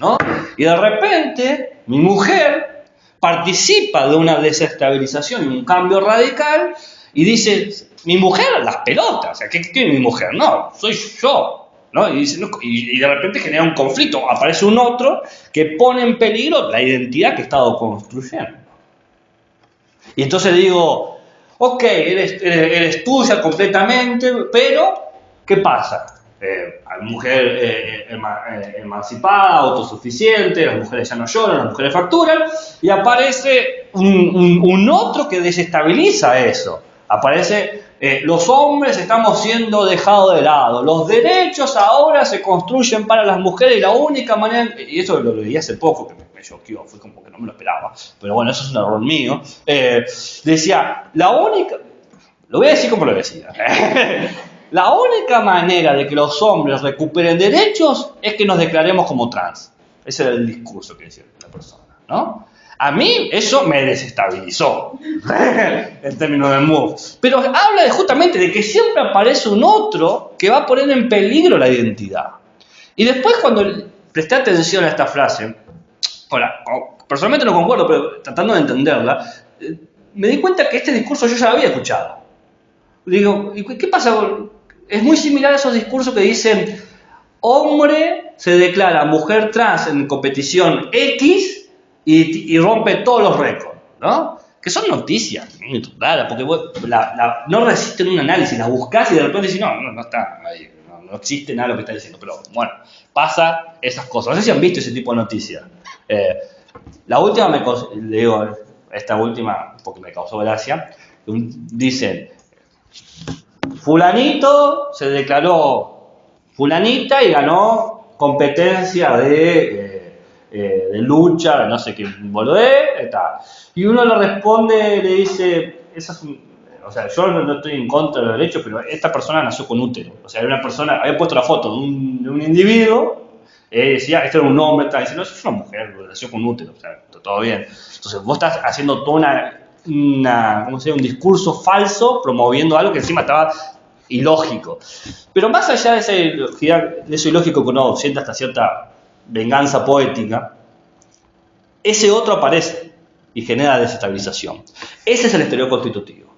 ¿no? Y de repente mi mujer participa de una desestabilización y un cambio radical y dice, mi mujer, las pelotas, o sea, ¿qué tiene mi mujer? No, soy yo, ¿no? Y, dice, no, y de repente genera un conflicto, aparece un otro que pone en peligro la identidad que he estado construyendo. Y entonces digo, ok, eres tuya completamente, pero ¿qué pasa? Mujer emancipada, autosuficiente, las mujeres ya no lloran, las mujeres facturan, y aparece un otro que desestabiliza eso. Aparece, los hombres estamos siendo dejados de lado, los derechos ahora se construyen para las mujeres y la única manera, y eso lo leí hace poco, que me choqueó, fue como que no me lo esperaba, pero bueno, eso es un error mío, decía, la única, lo voy a decir como lo decía, la única manera de que los hombres recuperen derechos es que nos declaremos como trans. Ese era el discurso que decía la persona, ¿no? A mí eso me desestabilizó en términos de MOVE. Pero habla justamente de que siempre aparece un otro que va a poner en peligro la identidad. Y después cuando presté atención a esta frase, personalmente no concuerdo, pero tratando de entenderla, me di cuenta que este discurso yo ya lo había escuchado. Digo, ¿y qué pasa? Es muy similar a esos discursos que dicen, hombre se declara mujer trans en competición X y rompe todos los récords, ¿no? Que son noticias muy raras, porque no resisten un análisis, las buscas y de repente decís, no está ahí, no existe nada de lo que está diciendo, pero bueno, pasa esas cosas. No sé si han visto ese tipo de noticias. La última, esta última, porque me causó gracia, dicen, fulanito se declaró fulanita y ganó competencia de lucha, no sé qué boludé, tal. Y uno le responde, le dice, o sea, yo no estoy en contra de los derechos, pero esta persona nació con útero. O sea, era una persona, había puesto la foto de un individuo, decía, este era un hombre, tal, y dice, no, eso es una mujer, nació con útero, o sea, todo bien. Entonces vos estás haciendo toda un discurso falso promoviendo algo que encima estaba ilógico. Pero más allá de eso ilógico que uno siente hasta cierta venganza poética, ese otro aparece y genera desestabilización. Ese es el exterior constitutivo.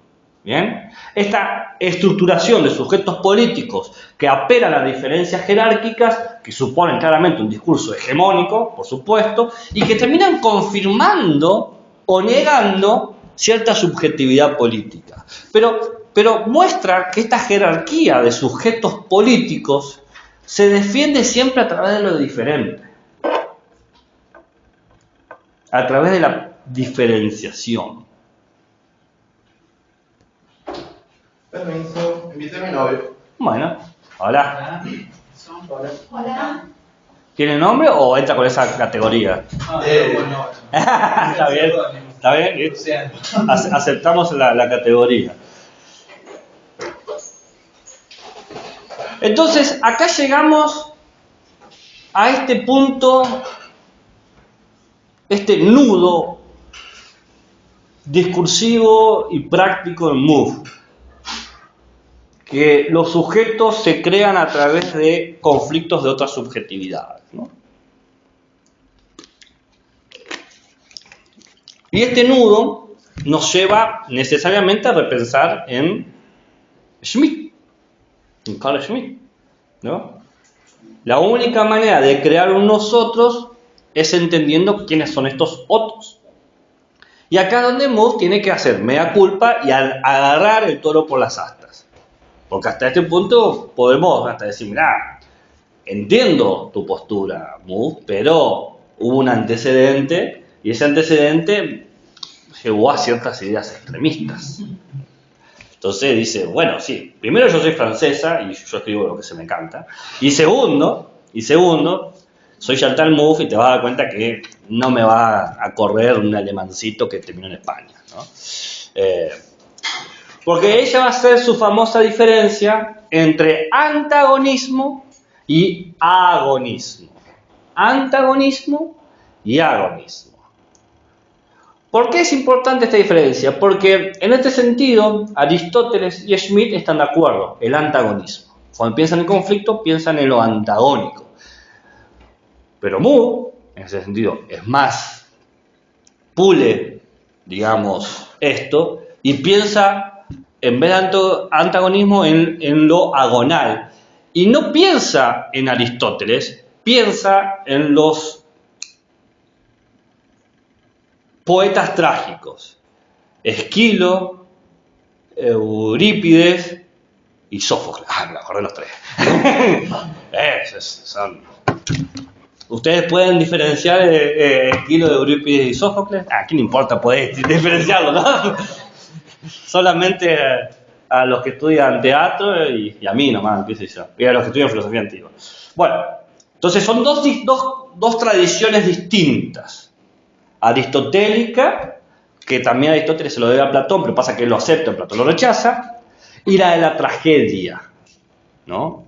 ¿Bien? Esta estructuración de sujetos políticos que apelan a diferencias jerárquicas, que suponen claramente un discurso hegemónico, por supuesto, y que terminan confirmando o negando cierta subjetividad política. Pero muestra que esta jerarquía de sujetos políticos se defiende siempre a través de lo diferente, a través de la diferenciación. Permiso, invité a mi novio. Bueno, hola. Hola. ¿Tiene nombre o entra con esa categoría? Bueno. Está bien, está bien. Aceptamos la categoría. Entonces, acá llegamos a este punto, este nudo discursivo y práctico en MOVE, que los sujetos se crean a través de conflictos de otras subjetividades, ¿no? Y este nudo nos lleva necesariamente a repensar en Schmitt, en Carl Schmitt, ¿no? La única manera de crear un nosotros es entendiendo quiénes son estos otros. Y acá es donde MOVE tiene que hacer mea culpa y agarrar el toro por las astas. Porque hasta este punto podemos hasta decir, mirá, entiendo tu postura, MOVE, pero hubo un antecedente, y ese antecedente llevó a ciertas ideas extremistas. Entonces dice, bueno, sí, primero yo soy francesa y yo escribo lo que se me canta, y segundo, soy Chantal Mouffe y te vas a dar cuenta que no me va a correr un alemancito que terminó en España, ¿no? Porque ella va a hacer su famosa diferencia entre antagonismo y agonismo. Antagonismo y agonismo. ¿Por qué es importante esta diferencia? Porque en este sentido, Aristóteles y Schmitt están de acuerdo, el antagonismo. Cuando piensan en conflicto, piensan en lo antagónico. Pero Moore, en ese sentido, es más, pule, digamos, esto, y piensa, en vez de antagonismo, en lo agonal. Y no piensa en Aristóteles, piensa en los poetas trágicos, Esquilo, Eurípides y Sófocles. Me acordé de los tres. ¿Ustedes pueden diferenciar Esquilo, Eurípides y Sófocles? ¿A quién le importa poder diferenciarlo, no? Solamente a los que estudian teatro y a mí nomás, qué sé yo, y a los que estudian filosofía antigua. Bueno, entonces son dos tradiciones distintas. Aristotélica, que también Aristóteles se lo debe a Platón, pero pasa que él lo acepta, Platón lo rechaza, y la de la tragedia, ¿no?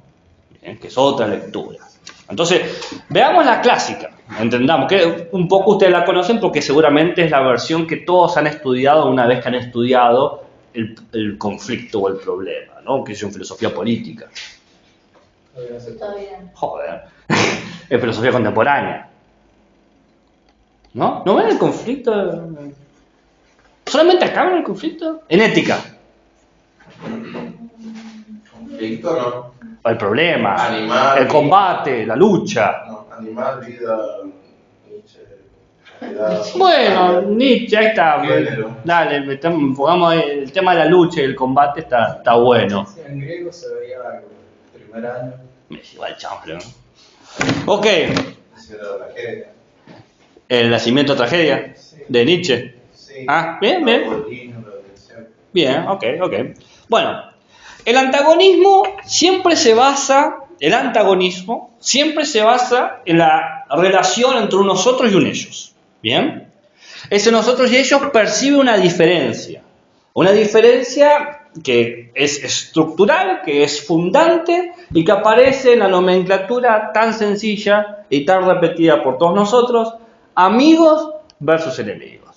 Bien, que es otra lectura. Entonces, veamos la clásica, entendamos, que un poco ustedes la conocen porque seguramente es la versión que todos han estudiado una vez que han estudiado el conflicto o el problema, ¿no? Que es en filosofía política. Joder, es filosofía contemporánea. ¿No? ¿No ven el conflicto? ¿Solamente acá ven el conflicto? En ética. Conflicto, ¿no? El problema, Animal, el combate, la lucha. No, animal, vida, Nietzsche, realidad. Bueno, Nietzsche, ahí está. Género. Dale, pongamos el tema de la lucha y el combate está bueno. Sí, en griego se veía el primer año. Me lleva el chambre, ¿no? Ok. Decía la tragedia. El nacimiento tragedia de Nietzsche. Sí. Ah, bien. La dirección. Bien, ok. Bueno, el antagonismo siempre se basa en la relación entre un nosotros y un ellos. ¿Bien? Ese nosotros y ellos percibe una diferencia que es estructural, que es fundante y que aparece en la nomenclatura tan sencilla y tan repetida por todos nosotros: amigos versus enemigos.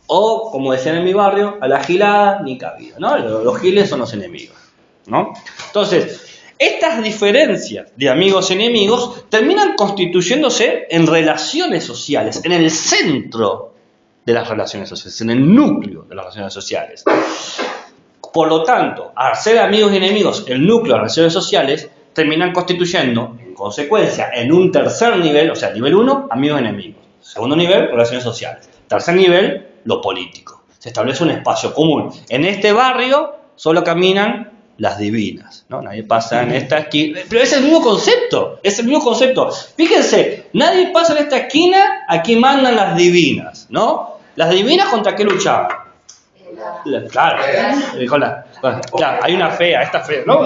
O, como decían en mi barrio, a la gilada ni cabida, ¿no? Los giles son los enemigos, ¿no? Entonces, estas diferencias de amigos y enemigos terminan constituyéndose en relaciones sociales, en el centro de las relaciones sociales, en el núcleo de las relaciones sociales. Por lo tanto, al ser amigos y enemigos el núcleo de las relaciones sociales, terminan constituyendo, en consecuencia, en un tercer nivel, o sea, nivel 1, amigos y enemigos. Segundo nivel, relaciones sociales. Tercer nivel, lo político. Se establece un espacio común. En este barrio solo caminan las divinas, ¿no? Nadie pasa en esta esquina. Pero es el mismo concepto. Fíjense, nadie pasa en esta esquina, aquí mandan las divinas, ¿no? Las divinas, ¿contra qué luchaban? Claro, hay una fea, esta fea, ¿no?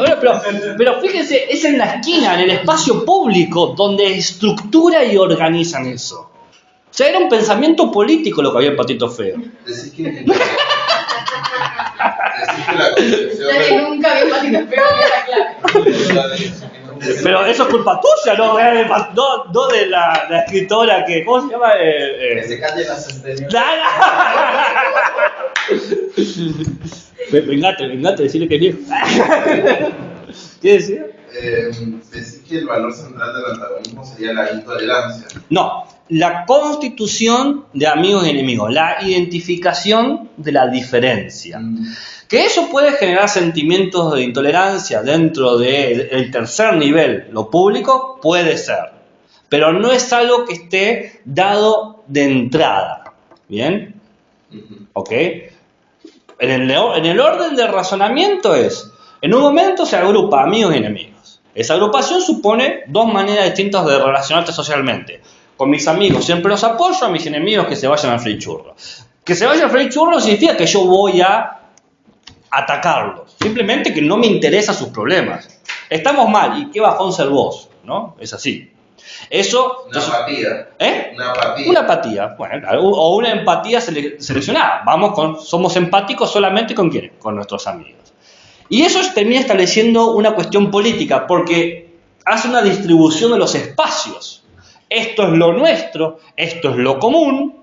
Pero fíjense, es en la esquina, en el espacio público, donde estructura y organizan eso. O sea, era un pensamiento político lo que había en Patito Feo. Decís que la concepción Ya que nunca vi Patito Feo, queda claro. Pero eso es culpa tuya, no de la escritora que, ¿cómo se llama? Que se calle la sentencia. Vengate, decirle que es viejo. ¿Qué decía? Decís que el valor central del antagonismo sería la intolerancia. No, la constitución de amigos y enemigos, la identificación de la diferencia. Que eso puede generar sentimientos de intolerancia dentro del tercer nivel, lo público, puede ser. Pero no es algo que esté dado de entrada. ¿Bien? ¿Ok? En el orden de razonamiento es, en un momento se agrupa amigos y enemigos. Esa agrupación supone dos maneras distintas de relacionarte socialmente. Con mis amigos siempre los apoyo, a mis enemigos que se vayan al freír churro. Que se vayan al freír churro significa que yo voy a atacarlos. Simplemente que no me interesan sus problemas. Estamos mal, ¿y qué bajón ser vos? ¿No? Es así. Eso... Una apatía. Una apatía. Una apatía, bueno, claro, o una empatía seleccionada. Somos empáticos solamente ¿con quién? Con nuestros amigos. Y eso termina estableciendo una cuestión política, porque hace una distribución de los espacios. Esto es lo nuestro, esto es lo común,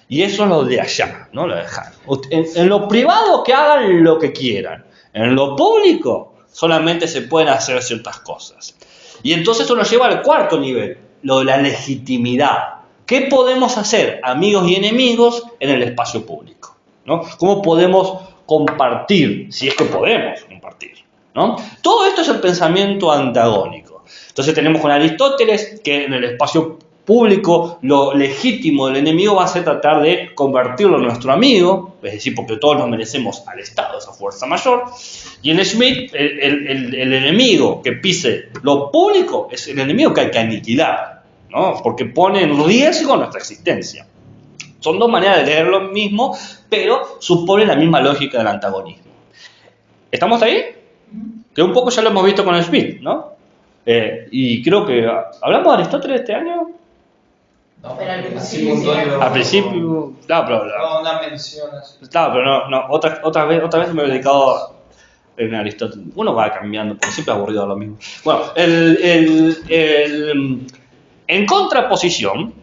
y eso es lo de allá, ¿no? Lo dejan. En lo privado que hagan lo que quieran. En lo público solamente se pueden hacer ciertas cosas. Y entonces eso nos lleva al cuarto nivel, lo de la legitimidad. ¿Qué podemos hacer, amigos y enemigos, en el espacio público? ¿No? ¿Cómo podemos compartir, si es que podemos compartir? ¿No? Todo esto es el pensamiento antagónico. Entonces tenemos con Aristóteles que en el espacio público lo legítimo del enemigo va a ser tratar de convertirlo en nuestro amigo, es decir, porque todos nos merecemos al Estado, esa fuerza mayor. Y en Schmitt, el enemigo que pise lo público es el enemigo que hay que aniquilar, ¿no? Porque pone en riesgo nuestra existencia. Son dos maneras de leer lo mismo, pero suponen la misma lógica del antagonismo. ¿Estamos ahí? Que un poco ya lo hemos visto con Schmitt, ¿no? Y creo que... ¿hablamos de Aristóteles este año? No, pero al principio sí. Al principio... No, pero... No, una mención así. No, pero no. Otra vez me he dedicado en Aristóteles. Uno va cambiando, porque siempre es aburrido lo mismo. Bueno, en contraposición,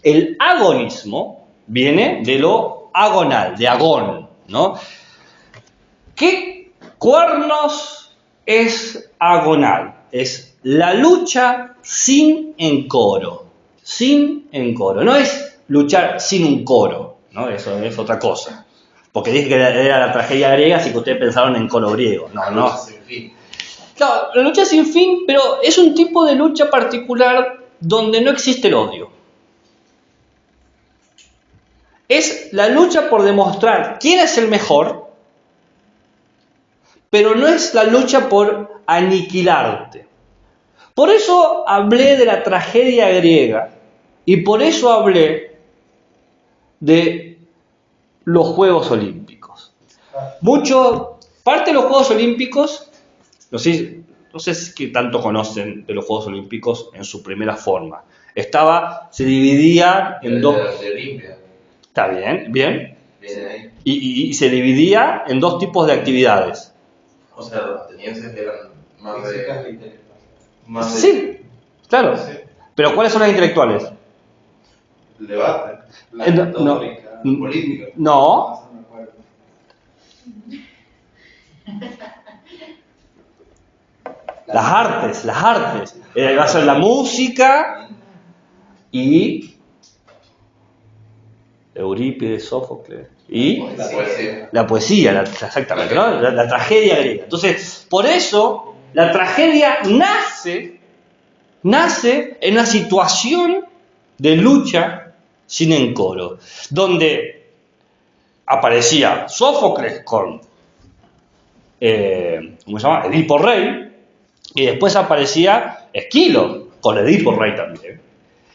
el agonismo viene de lo agonal, de agón, ¿no? ¿Qué cuernos es agonal? Es la lucha sin encoro. Sin encoro. No es luchar sin un coro, ¿no? Eso es otra cosa. Porque dije que era la tragedia griega, así que ustedes pensaron en coro griego. No. Claro, la lucha sin fin, pero es un tipo de lucha particular donde no existe el odio. Es la lucha por demostrar quién es el mejor, pero no es la lucha por aniquilarte. Por eso hablé de la tragedia griega y por eso hablé de los Juegos Olímpicos. Parte de los Juegos Olímpicos, no sé qué tanto conocen de los Juegos Olímpicos en su primera forma. Se dividía en dos... De Olimpia. Está bien, bien. Viene ahí. Y se dividía en dos tipos de actividades. O sea, los atenienses eran más de... Sí, claro. Sí. Pero ¿cuáles son las intelectuales? El debate. La No. retórica. Política. No. No me acuerdo. Las artes. Va a ser la música y Eurípides, Sófocles y La poesía. la poesía, exactamente, ¿no? La tragedia griega. Entonces, por eso la tragedia nace en una situación de lucha sin encoro, donde aparecía Sófocles con ¿cómo se llama? Edipo Rey, y después aparecía Esquilo con Edipo Rey también,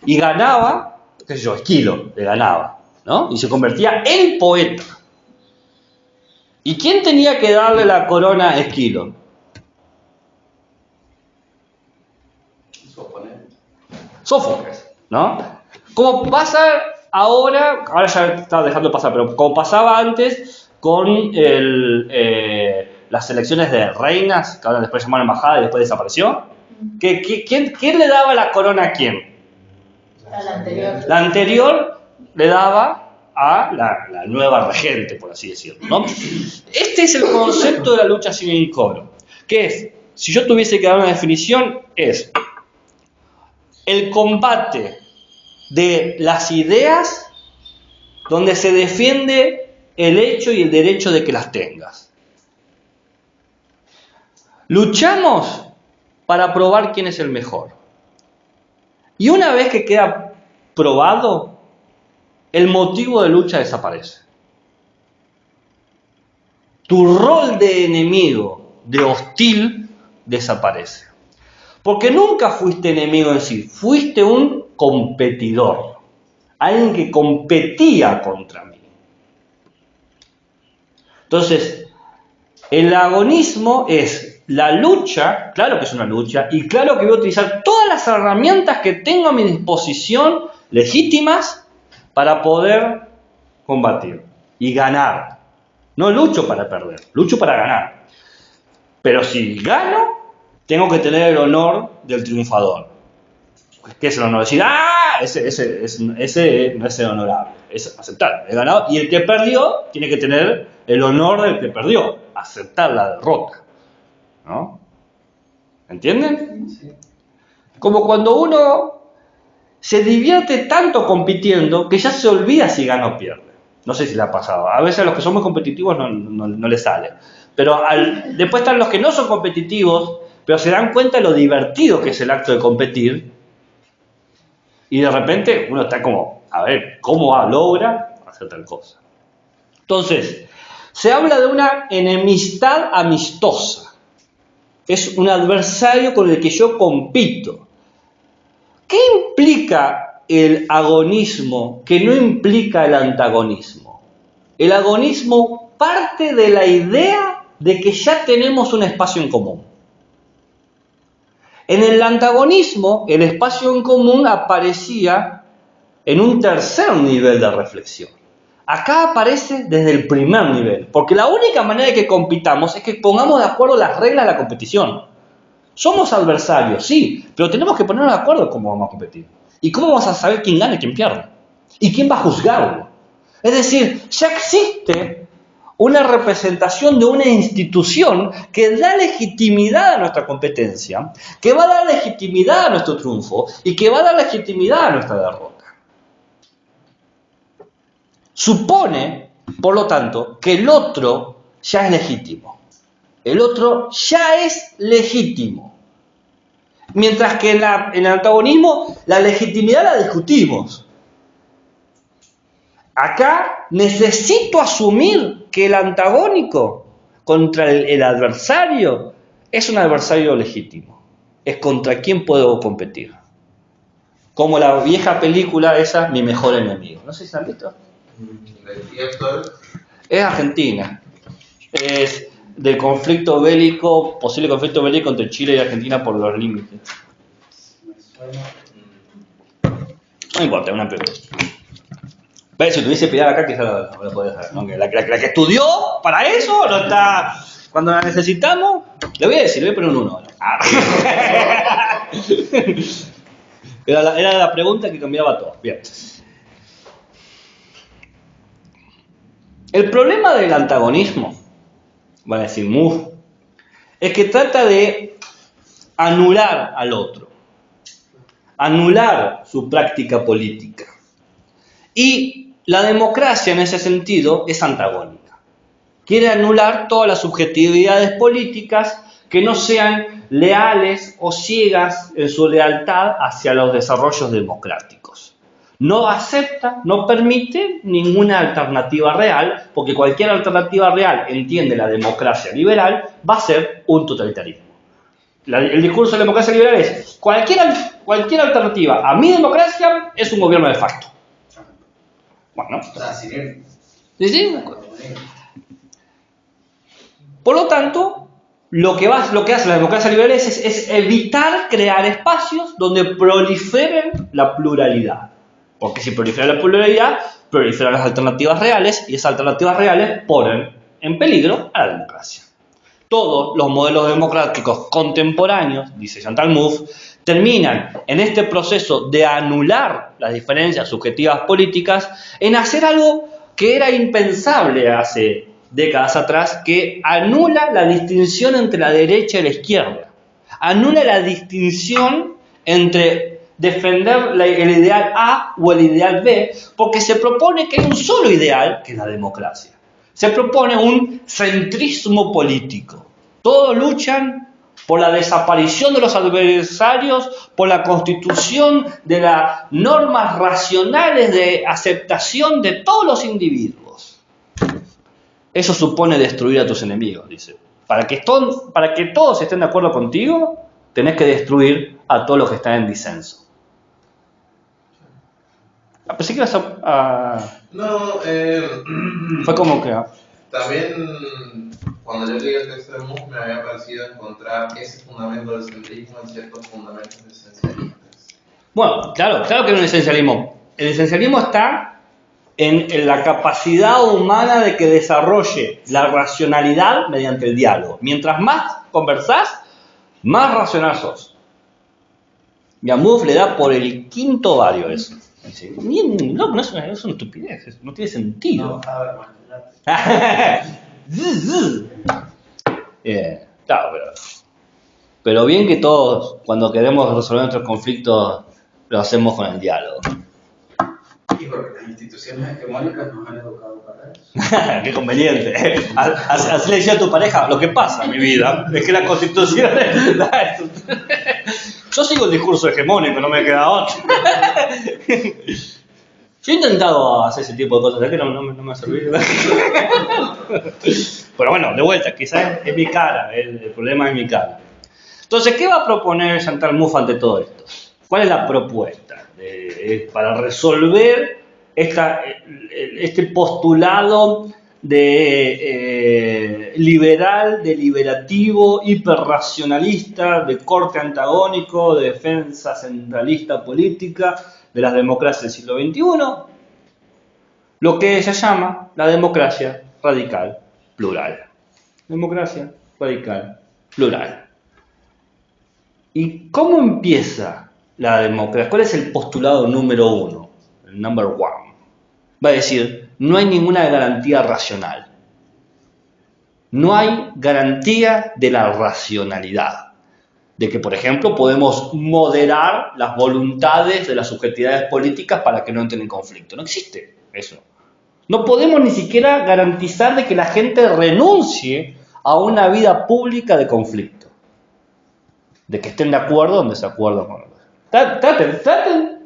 y ganaba, qué sé yo, Esquilo le ganaba, ¿no? Y se convertía en poeta. ¿Y quién tenía que darle la corona a Esquilo? Sófocles, ¿no? Como pasa ahora ya está dejando de pasar, pero como pasaba antes con las elecciones de reinas, que ahora después llamaron embajada y después desapareció. ¿Quién le daba la corona a quién? A la anterior. La anterior le daba a la nueva regente, por así decirlo, ¿no? Este es el concepto de la lucha sin encoro, que es, si yo tuviese que dar una definición, es el combate de las ideas donde se defiende el hecho y el derecho de que las tengas. Luchamos para probar quién es el mejor. Y una vez que queda probado, el motivo de lucha desaparece. Tu rol de enemigo, de hostil, desaparece. Porque nunca fuiste enemigo en sí, fuiste un competidor, alguien que competía contra mí. Entonces, el agonismo es la lucha, claro que es una lucha, y claro que voy a utilizar todas las herramientas que tengo a mi disposición, legítimas, para poder combatir y ganar. No lucho para perder, lucho para ganar. Pero si gano, tengo que tener el honor del triunfador. ¿Qué es el honor? Decir, ese no es el honorable, es aceptar, he ganado. Y el que perdió tiene que tener el honor del que perdió, aceptar la derrota. ¿No? ¿Entienden? Sí. Como cuando uno se divierte tanto compitiendo que ya se olvida si gana o pierde. No sé si le ha pasado. A veces a los que son muy competitivos no les sale. Pero después están los que no son competitivos, pero se dan cuenta de lo divertido que es el acto de competir. Y de repente uno está como, a ver, ¿cómo logra hacer tal cosa? Entonces, se habla de una enemistad amistosa. Es un adversario con el que yo compito. ¿Qué implica el agonismo que no implica el antagonismo? El agonismo parte de la idea de que ya tenemos un espacio en común. En el antagonismo, el espacio en común aparecía en un tercer nivel de reflexión. Acá aparece desde el primer nivel, porque la única manera de que compitamos es que pongamos de acuerdo las reglas de la competición. Somos adversarios, sí, pero tenemos que ponernos de acuerdo cómo vamos a competir. ¿Y cómo vamos a saber quién gana y quién pierde? ¿Y quién va a juzgarlo? Es decir, ya existe una representación de una institución que da legitimidad a nuestra competencia, que va a dar legitimidad a nuestro triunfo y que va a dar legitimidad a nuestra derrota. Supone, por lo tanto, que el otro ya es legítimo. El otro ya es legítimo. Mientras que en el antagonismo la legitimidad la discutimos. Acá necesito asumir que el antagónico contra el adversario es un adversario legítimo. Es contra quién puedo competir. Como la vieja película esa, Mi mejor enemigo. No sé si la han visto. Es argentina. Es del conflicto bélico, posible conflicto bélico entre Chile y Argentina por los límites. No importa, es una pregunta. Si tuviese piedad acá, quizás lo podés saber, ¿no? La que estudió para eso no está. Cuando la necesitamos, le voy a decir, le voy a poner un 1. Era la pregunta que cambiaba todo. Bien. El problema del antagonismo, van a decir es que trata de anular al otro, anular su práctica política. Y la democracia en ese sentido es antagónica. Quiere anular todas las subjetividades políticas que no sean leales o ciegas en su lealtad hacia los desarrollos democráticos. No acepta, no permite ninguna alternativa real, porque cualquier alternativa real, entiende la democracia liberal, va a ser un totalitarismo. El discurso de la democracia liberal es cualquier alternativa a mi democracia es un gobierno de facto. Bueno, ¿sí? Por lo tanto, lo que hace la democracia liberal es evitar crear espacios donde proliferen la pluralidad. Porque si prolifera la pluralidad, proliferan las alternativas reales y esas alternativas reales ponen en peligro a la democracia. Todos los modelos democráticos contemporáneos, dice Chantal Mouffe, terminan en este proceso de anular las diferencias subjetivas políticas en hacer algo que era impensable hace décadas atrás, que anula la distinción entre la derecha y la izquierda. Anula la distinción entre defender el ideal A o el ideal B, porque se propone que hay un solo ideal, que es la democracia. Se propone un centrismo político. Todos luchan por la desaparición de los adversarios, por la constitución de las normas racionales de aceptación de todos los individuos. Eso supone destruir a tus enemigos, dice. Para que todos estén de acuerdo contigo, tenés que destruir a todos los que están en disenso. Pensé que ibas a... No, Fue como que... también cuando yo leí el texto de Moore me había parecido encontrar ese fundamento del centrismo en ciertos fundamentos esencialistas. Bueno, claro que hay un esencialismo. El esencialismo está en la capacidad humana de que desarrolle la racionalidad mediante el diálogo. Mientras más conversás, más racional sos. Y a Moore le da por el quinto ovario eso. Dice, no, es una estupidez, no tiene sentido. No, a ver, imagínate. Claro, pero bien que todos, cuando queremos resolver nuestros conflictos, lo hacemos con el diálogo. Y porque las instituciones hegemónicas nos han educado para eso. Qué conveniente. Así le decía a tu pareja, lo que pasa, mi vida, es que la Constitución... Yo sigo el discurso hegemónico, no me queda otro. Yo he intentado hacer ese tipo de cosas, es que no me ha servido. Pero bueno, de vuelta, quizás es mi cara, el problema es mi cara. Entonces, ¿qué va a proponer Chantal Mouffe ante todo esto? ¿Cuál es la propuesta para resolver este postulado de liberal, deliberativo, hiperracionalista, de corte antagónico, de defensa centralista política de las democracias del siglo XXI? Lo que se llama la democracia radical plural. Democracia radical plural. ¿Y cómo empieza la democracia? ¿Cuál es el postulado número uno? El number one. Va a decir, no hay ninguna garantía racional. No hay garantía de la racionalidad. De que, por ejemplo, podemos moderar las voluntades de las subjetividades políticas para que no entren en conflicto. No existe eso. No podemos ni siquiera garantizar de que la gente renuncie a una vida pública de conflicto. De que estén de acuerdo o en desacuerdo con algo. Traten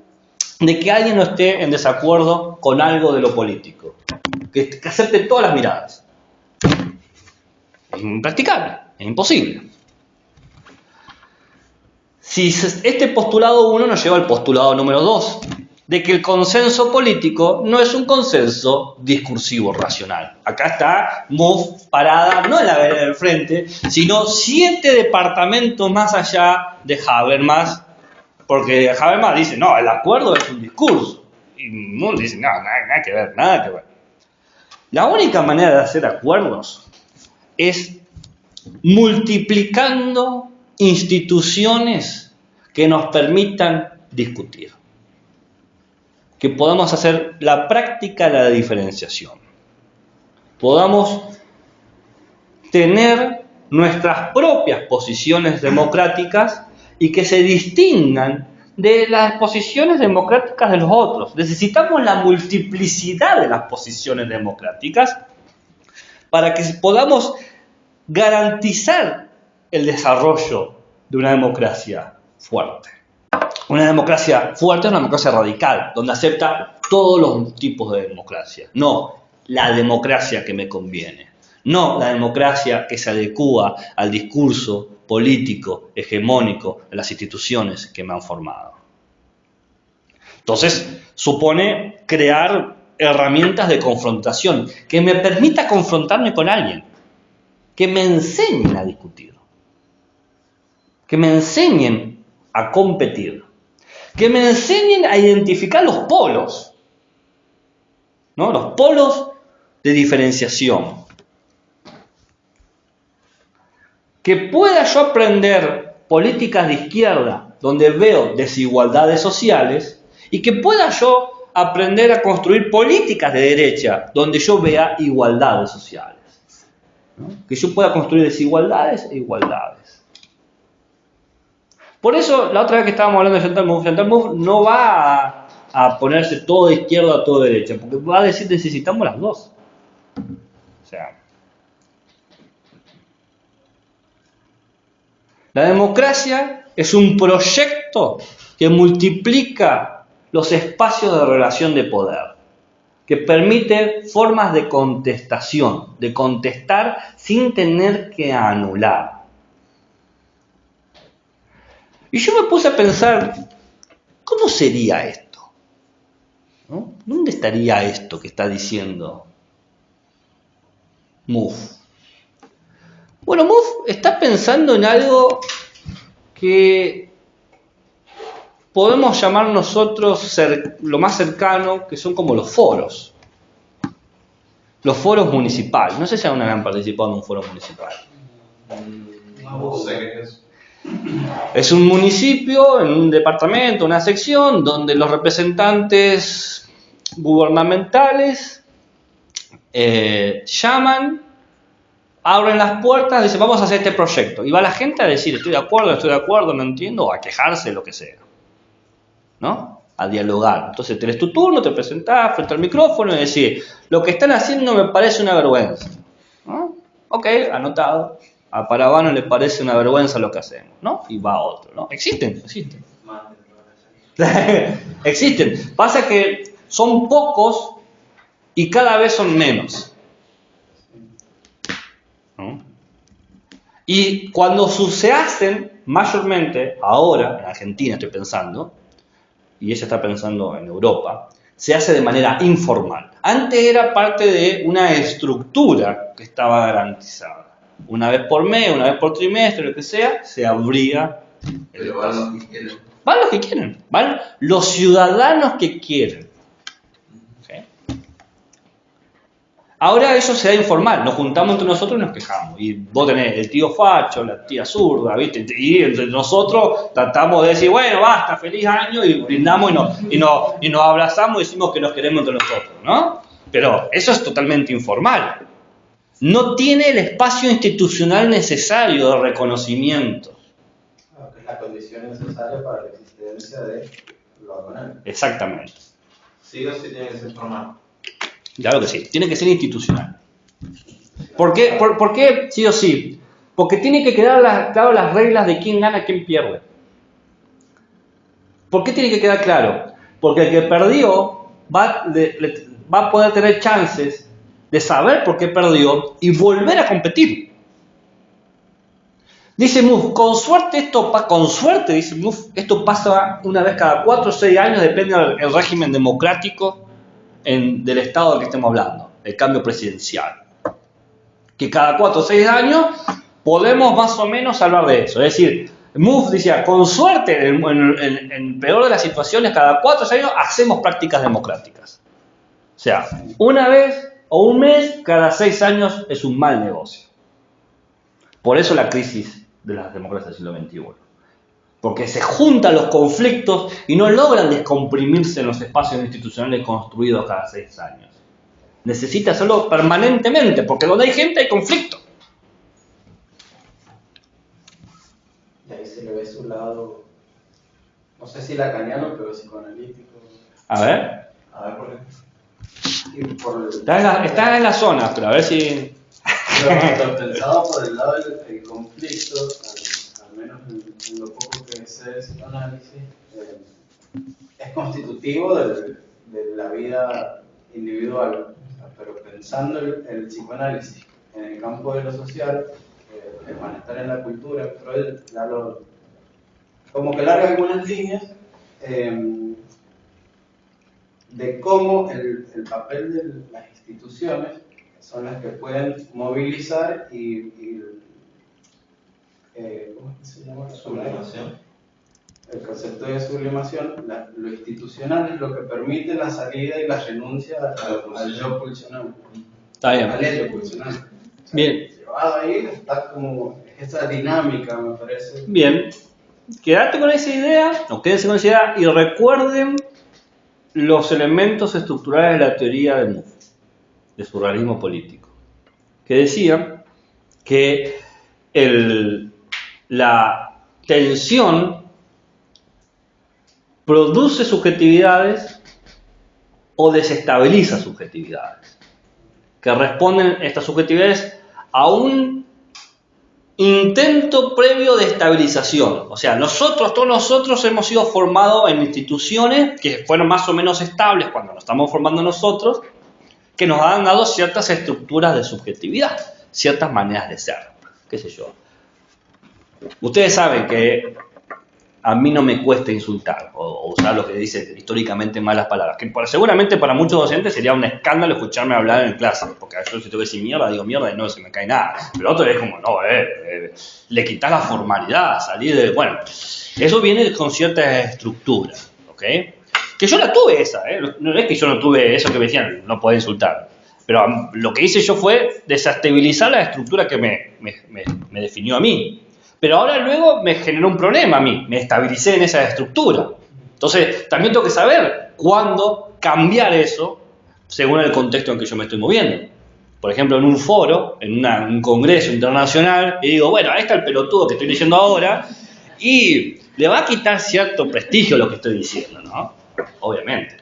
de que alguien no esté en desacuerdo con algo de lo político. Que acepte todas las miradas. Es impracticable, es imposible. Si este postulado 1 nos lleva al postulado número 2, de que el consenso político no es un consenso discursivo racional. Acá está Mouffe parada, no en la vereda del frente, sino 7 departamentos más allá de Habermas, porque Habermas dice, no, el acuerdo es un discurso. Y Mouffe dice, no, nada que ver, nada que ver. La única manera de hacer acuerdos es multiplicando instituciones que nos permitan discutir. Que podamos hacer la práctica de la diferenciación. Podamos tener nuestras propias posiciones democráticas y que se distingan de las posiciones democráticas de los otros. Necesitamos la multiplicidad de las posiciones democráticas para que podamos garantizar el desarrollo de una democracia fuerte. Una democracia fuerte es una democracia radical, donde acepta todos los tipos de democracia. No la democracia que me conviene. No la democracia que se adecúa al discurso político, hegemónico de las instituciones que me han formado. Entonces, supone crear herramientas de confrontación que me permita confrontarme con alguien, que me enseñen a discutir, que me enseñen a competir, que me enseñen a identificar los polos, ¿no? Los polos de diferenciación. Que pueda yo aprender políticas de izquierda donde veo desigualdades sociales y que pueda yo aprender a construir políticas de derecha donde yo vea igualdades sociales, ¿no? Que yo pueda construir desigualdades e igualdades. Por eso, la otra vez que estábamos hablando de Chantal Mouffe no va a ponerse todo de izquierda o todo de derecha, porque va a decir necesitamos las dos. O sea, la democracia es un proyecto que multiplica los espacios de relación de poder, que permite formas de contestación, de contestar sin tener que anular. Y yo me puse a pensar, ¿cómo sería esto? ¿no? ¿Dónde estaría esto que está diciendo Mouffe? Bueno, Mouffe está pensando en algo que podemos llamar nosotros lo más cercano, que son como los foros. Los foros municipales. No sé si alguna vez han participado en un foro municipal. No sé qué es. Es un municipio, en un departamento, una sección, donde los representantes gubernamentales llaman, abren las puertas, dicen vamos a hacer este proyecto. Y va la gente a decir estoy de acuerdo, no entiendo, o a quejarse, lo que sea. ¿No? A dialogar. Entonces tenés tu turno, te presentás frente al micrófono y decís lo que están haciendo me parece una vergüenza. ¿No? Ok, anotado. A Paravano le parece una vergüenza lo que hacemos, ¿no? Y va otro, ¿no? Existen. Existen. Pasa que son pocos y cada vez son menos. ¿No? Y cuando se hacen, mayormente, ahora, en Argentina estoy pensando, y ella está pensando en Europa, se hace de manera informal. Antes era parte de una estructura que estaba garantizada. Una vez por mes, una vez por trimestre, lo que sea, se abría. Pero van los que quieren. Van los que quieren, van los ciudadanos que quieren. ¿Sí? Ahora eso se da informal, nos juntamos entre nosotros y nos quejamos. Y vos tenés el tío facho, la tía zurda, ¿viste? Y entre nosotros tratamos de decir, bueno, basta, feliz año, y brindamos y nos abrazamos y decimos que nos queremos entre nosotros, ¿no? Pero eso es totalmente informal. No tiene el espacio institucional necesario de reconocimiento. Que es la condición necesaria para la existencia de lo aduanal. Exactamente. Sí o sí tiene que ser formal. Claro que sí, tiene que ser institucional. ¿Por qué sí o sí? Porque tiene que quedar claro las reglas de quién gana y quién pierde. ¿Por qué tiene que quedar claro? Porque el que perdió va a poder tener chances de saber por qué perdió y volver a competir. Dice Mouffe, con suerte, dice Mouffe, esto pasa una vez cada 4 o 6 años, depende del régimen democrático del estado del que estemos hablando, el cambio presidencial. Que cada 4 o 6 años podemos más o menos hablar de eso. Es decir, Mouffe decía, con suerte, en peor de las situaciones, cada 4 o 6 años hacemos prácticas democráticas. O sea, una vez o un mes cada 6 años es un mal negocio. Por eso la crisis de las democracias del siglo XXI. Porque se juntan los conflictos y no logran descomprimirse en los espacios institucionales construidos cada 6 años. Necesita hacerlo permanentemente, porque donde hay gente hay conflicto. Y ahí se le ve su lado, no sé si lacaniano, pero psicoanalítico. A ver. ¿Por qué? Está en la zona, pero a ver si... Pero pensado por el lado del conflicto, al menos en lo poco que sé de psicoanálisis, es constitutivo de la vida individual. Pero pensando el psicoanálisis en el campo de lo social, el malestar en la cultura, Freud como que larga algunas líneas de cómo el papel de las instituciones son las que pueden movilizar y ¿cómo es que se llama? Sublimación. El concepto de sublimación, lo institucional es lo que permite la salida y la renuncia al yo pulsional. Está bien. Al hecho pulsional. Bien. Llevado ahí está como esa dinámica, me parece. Bien. Quédate con esa idea, o quédense con esa idea y recuerden los elementos estructurales de la teoría de Mouffe, de su realismo político, que decía que la tensión produce subjetividades o desestabiliza subjetividades, que responden estas subjetividades a un intento previo de estabilización. O sea, todos nosotros hemos sido formados en instituciones que fueron más o menos estables cuando nos estamos formando nosotros, que nos han dado ciertas estructuras de subjetividad, ciertas maneras de ser, qué sé yo. Ustedes saben que a mí no me cuesta insultar o usar lo que dice históricamente malas palabras. Que seguramente para muchos docentes sería un escándalo escucharme hablar en clase, porque yo si tengo que decir mierda, digo mierda y no se me cae nada. Pero otro es como, no, le quitas la formalidad, salir de... Bueno, eso viene con cierta estructura, ¿ok? Que yo la tuve esa, no es que yo no tuve eso que me decían, no podés insultar. Pero lo que hice yo fue desestabilizar la estructura que me definió a mí. Pero ahora luego me generó un problema a mí, me estabilicé en esa estructura. Entonces, también tengo que saber cuándo cambiar eso según el contexto en que yo me estoy moviendo. Por ejemplo, en un foro, en un congreso internacional, y digo, bueno, ahí está el pelotudo que estoy diciendo ahora, y le va a quitar cierto prestigio lo que estoy diciendo, ¿no? Obviamente.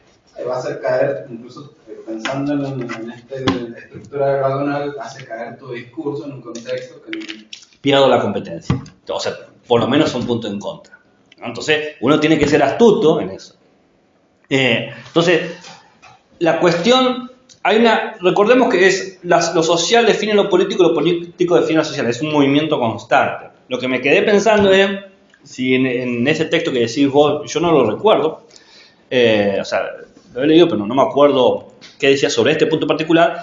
Va a hacer caer, incluso pensando en esta estructura gradual, hace caer tu discurso en un contexto que... Pierdo la competencia. O sea, por lo menos un punto en contra, ¿no? Entonces, uno tiene que ser astuto en eso. Entonces, la cuestión... recordemos que es lo social define lo político define lo social. Es un movimiento constante. Lo que me quedé pensando es, si en ese texto que decís vos, yo no lo recuerdo, o sea, lo he leído, pero no me acuerdo qué decía sobre este punto particular.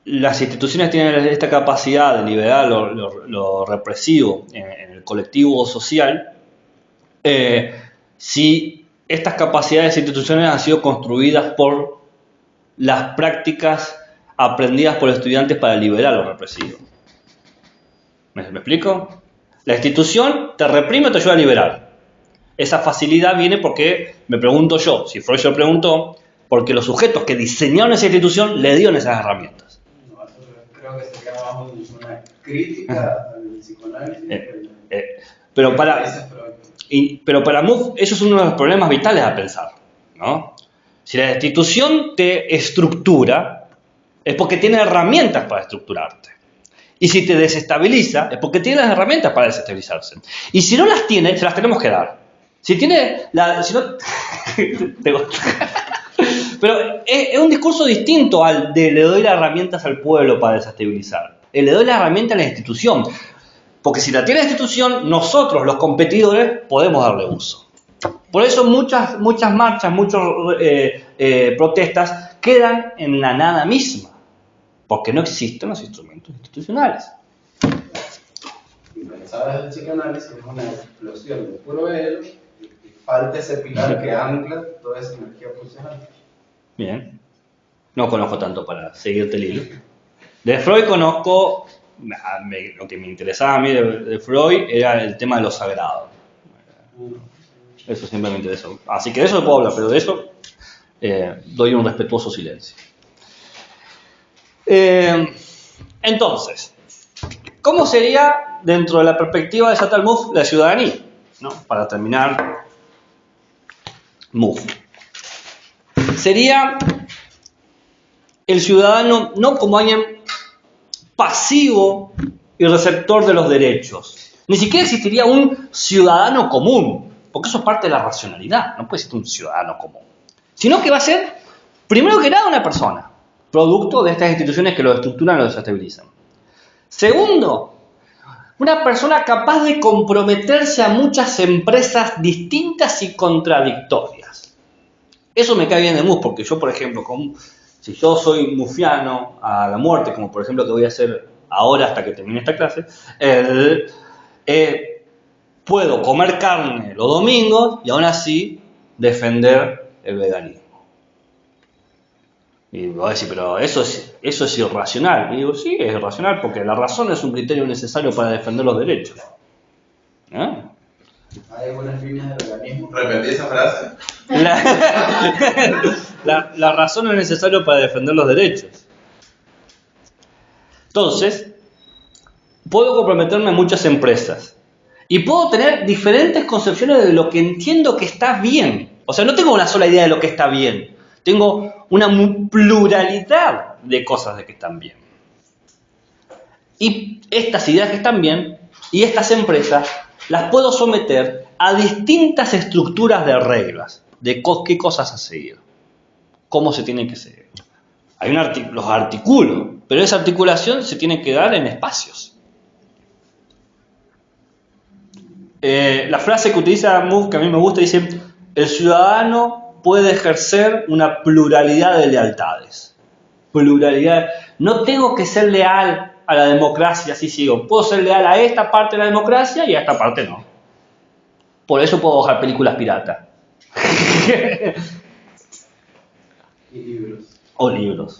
Las instituciones tienen esta capacidad de liberar lo represivo en el colectivo social, si estas capacidades institucionales han sido construidas por las prácticas aprendidas por estudiantes para liberar lo represivo. ¿Me explico? La institución te reprime o te ayuda a liberar. Esa facilidad viene porque, me pregunto yo, si Freud se lo preguntó, porque los sujetos que diseñaron esa institución le dieron esas herramientas. Creo que sería más una crítica al psicoanálisis. Pero para Mouffe eso es uno de los problemas vitales a pensar, ¿no? Si la institución te estructura, es porque tiene herramientas para estructurarte. Y si te desestabiliza, es porque tiene las herramientas para desestabilizarse. Y si no las tiene, se las tenemos que dar. Si no... Pero es un discurso distinto al de le doy las herramientas al pueblo para desestabilizar. Le doy la herramienta a la institución. Porque si la tiene la institución, nosotros, los competidores, podemos darle uso. Por eso muchas marchas, muchas protestas quedan en la nada misma. Porque no existen los instrumentos institucionales. Y pensar en el psicoanálisis es una explosión de puro ego y falta ese pilar que ancla toda esa energía pulsional. Bien. No conozco tanto para seguirte el hilo. De Freud conozco, lo que me interesaba a mí de Freud era el tema de lo sagrado. Eso siempre me interesó. Así que de eso puedo hablar, pero de eso doy un respetuoso silencio. Entonces, ¿cómo sería dentro de la perspectiva de Chantal Mouffe la ciudadanía? ¿No? Para terminar, Mouffe. Sería el ciudadano no como alguien pasivo y receptor de los derechos. Ni siquiera existiría un ciudadano común, porque eso es parte de la racionalidad, no puede existir un ciudadano común. Sino que va a ser, primero que nada, una persona, producto de estas instituciones que lo estructuran y lo desestabilizan. Segundo, una persona capaz de comprometerse a muchas empresas distintas y contradictorias. Eso me cae bien de Mouffe, porque yo, por ejemplo, si yo soy muffiano a la muerte, como por ejemplo que voy a hacer ahora hasta que termine esta clase, puedo comer carne los domingos y aún así defender el veganismo. Y me voy a decir, pero eso es irracional. Y digo, sí, es irracional porque la razón es un criterio necesario para defender los derechos. Hay algunas líneas de veganismo. ¿Repetí esa frase? La razón es necesaria para defender los derechos. Entonces, puedo comprometerme a muchas empresas y puedo tener diferentes concepciones de lo que entiendo que está bien. O sea, no tengo una sola idea de lo que está bien. Tengo una pluralidad de cosas de que están bien. Y estas ideas que están bien y estas empresas las puedo someter a distintas estructuras de reglas, de qué cosas a seguir, cómo se tiene que seguir. Hay los artículos, pero esa articulación se tiene que dar en espacios. La frase que utiliza Moore, que a mí me gusta, dice: el ciudadano puede ejercer una pluralidad de lealtades. Pluralidad. No tengo que ser leal a la democracia, así sigo. Puedo ser leal a esta parte de la democracia y a esta parte no. Por eso puedo bajar películas piratas. Y libros. O libros.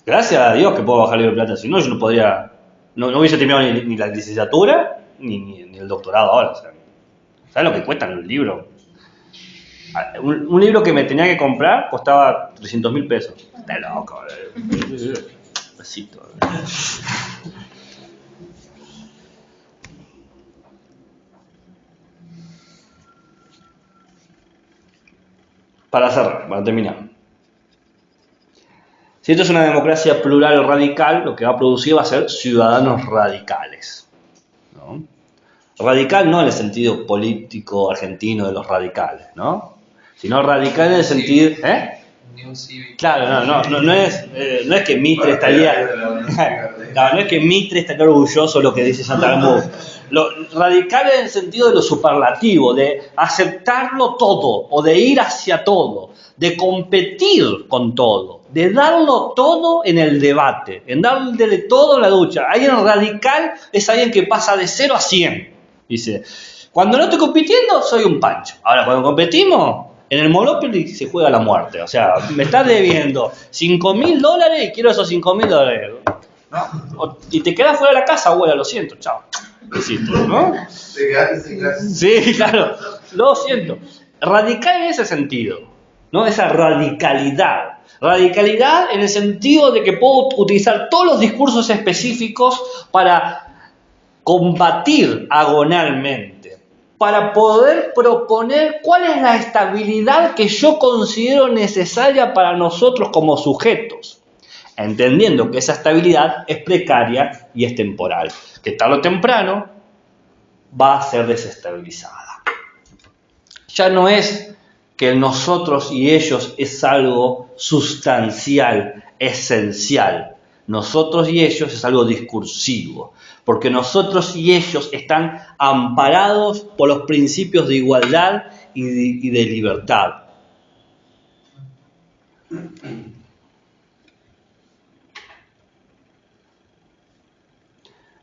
Gracias a Dios que puedo bajar libros piratas. Si no, yo no podría. No hubiese terminado ni la licenciatura ni el doctorado ahora. O sea, ¿sabes lo que cuestan los libros? Un libro que me tenía que comprar costaba 300.000 pesos. Está loco. Besito. Para cerrar, para terminar. Si esto es una democracia plural radical, lo que va a producir va a ser ciudadanos radicales, ¿no? Radical no en el sentido político argentino de los radicales, ¿no? Sino radical en el sentido... Unión Cívica. Claro, no es que Mitre estaría... No es que Mitre estaría orgulloso de lo que dice Chantal Mouffe. Lo radical en el sentido de lo superlativo, de aceptarlo todo, o de ir hacia todo, de competir con todo, de darlo todo en el debate, en darle todo en la ducha. Alguien radical es alguien que pasa de 0 a 100. Dice, cuando no estoy compitiendo, soy un pancho. Ahora, cuando competimos, en el Monopoly se juega la muerte. O sea, me estás debiendo $5.000 y quiero esos $5.000. ¿No? Y te quedas fuera de la casa, abuela, lo siento, chao. ¿No? Te quedaste sin clase. Sí, claro, lo siento. Radical en ese sentido, ¿no? Esa radicalidad. Radicalidad en el sentido de que puedo utilizar todos los discursos específicos para combatir agonalmente, para poder proponer cuál es la estabilidad que yo considero necesaria para nosotros como sujetos, entendiendo que esa estabilidad es precaria y es temporal, que tarde o temprano va a ser desestabilizada. Ya no es que el nosotros y ellos es algo sustancial, esencial. Nosotros y ellos es algo discursivo, porque nosotros y ellos están amparados por los principios de igualdad y de libertad.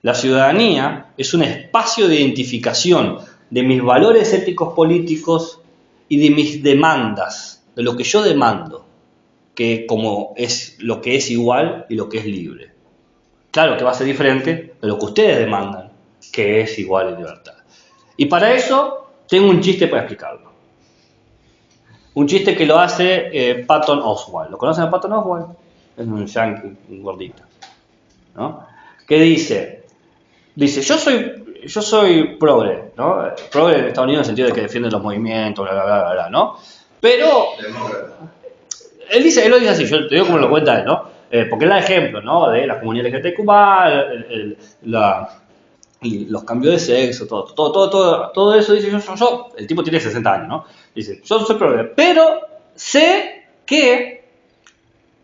La ciudadanía es un espacio de identificación de mis valores éticos políticos y de mis demandas, de lo que yo demando, que como es lo que es igual y lo que es libre. Claro que va a ser diferente de lo que ustedes demandan, que es igual y libertad. Y para eso tengo un chiste para explicarlo. Un chiste que lo hace Patton Oswalt. ¿Lo conocen a Patton Oswalt? Es un yankee, un gordito, ¿no? Que dice, yo soy progre, ¿no? Progre en Estados Unidos en el sentido de que defiende los movimientos, bla, bla, bla, bla, ¿no? Pero Demócrata. él lo dice así, yo te digo cómo lo cuenta él, ¿no? Porque él da ejemplo, ¿no? De la comunidad LGBTQ+, los cambios de sexo, todo eso. Dice, yo, el tipo tiene 60 años, ¿no? Dice, yo soy progre, pero sé que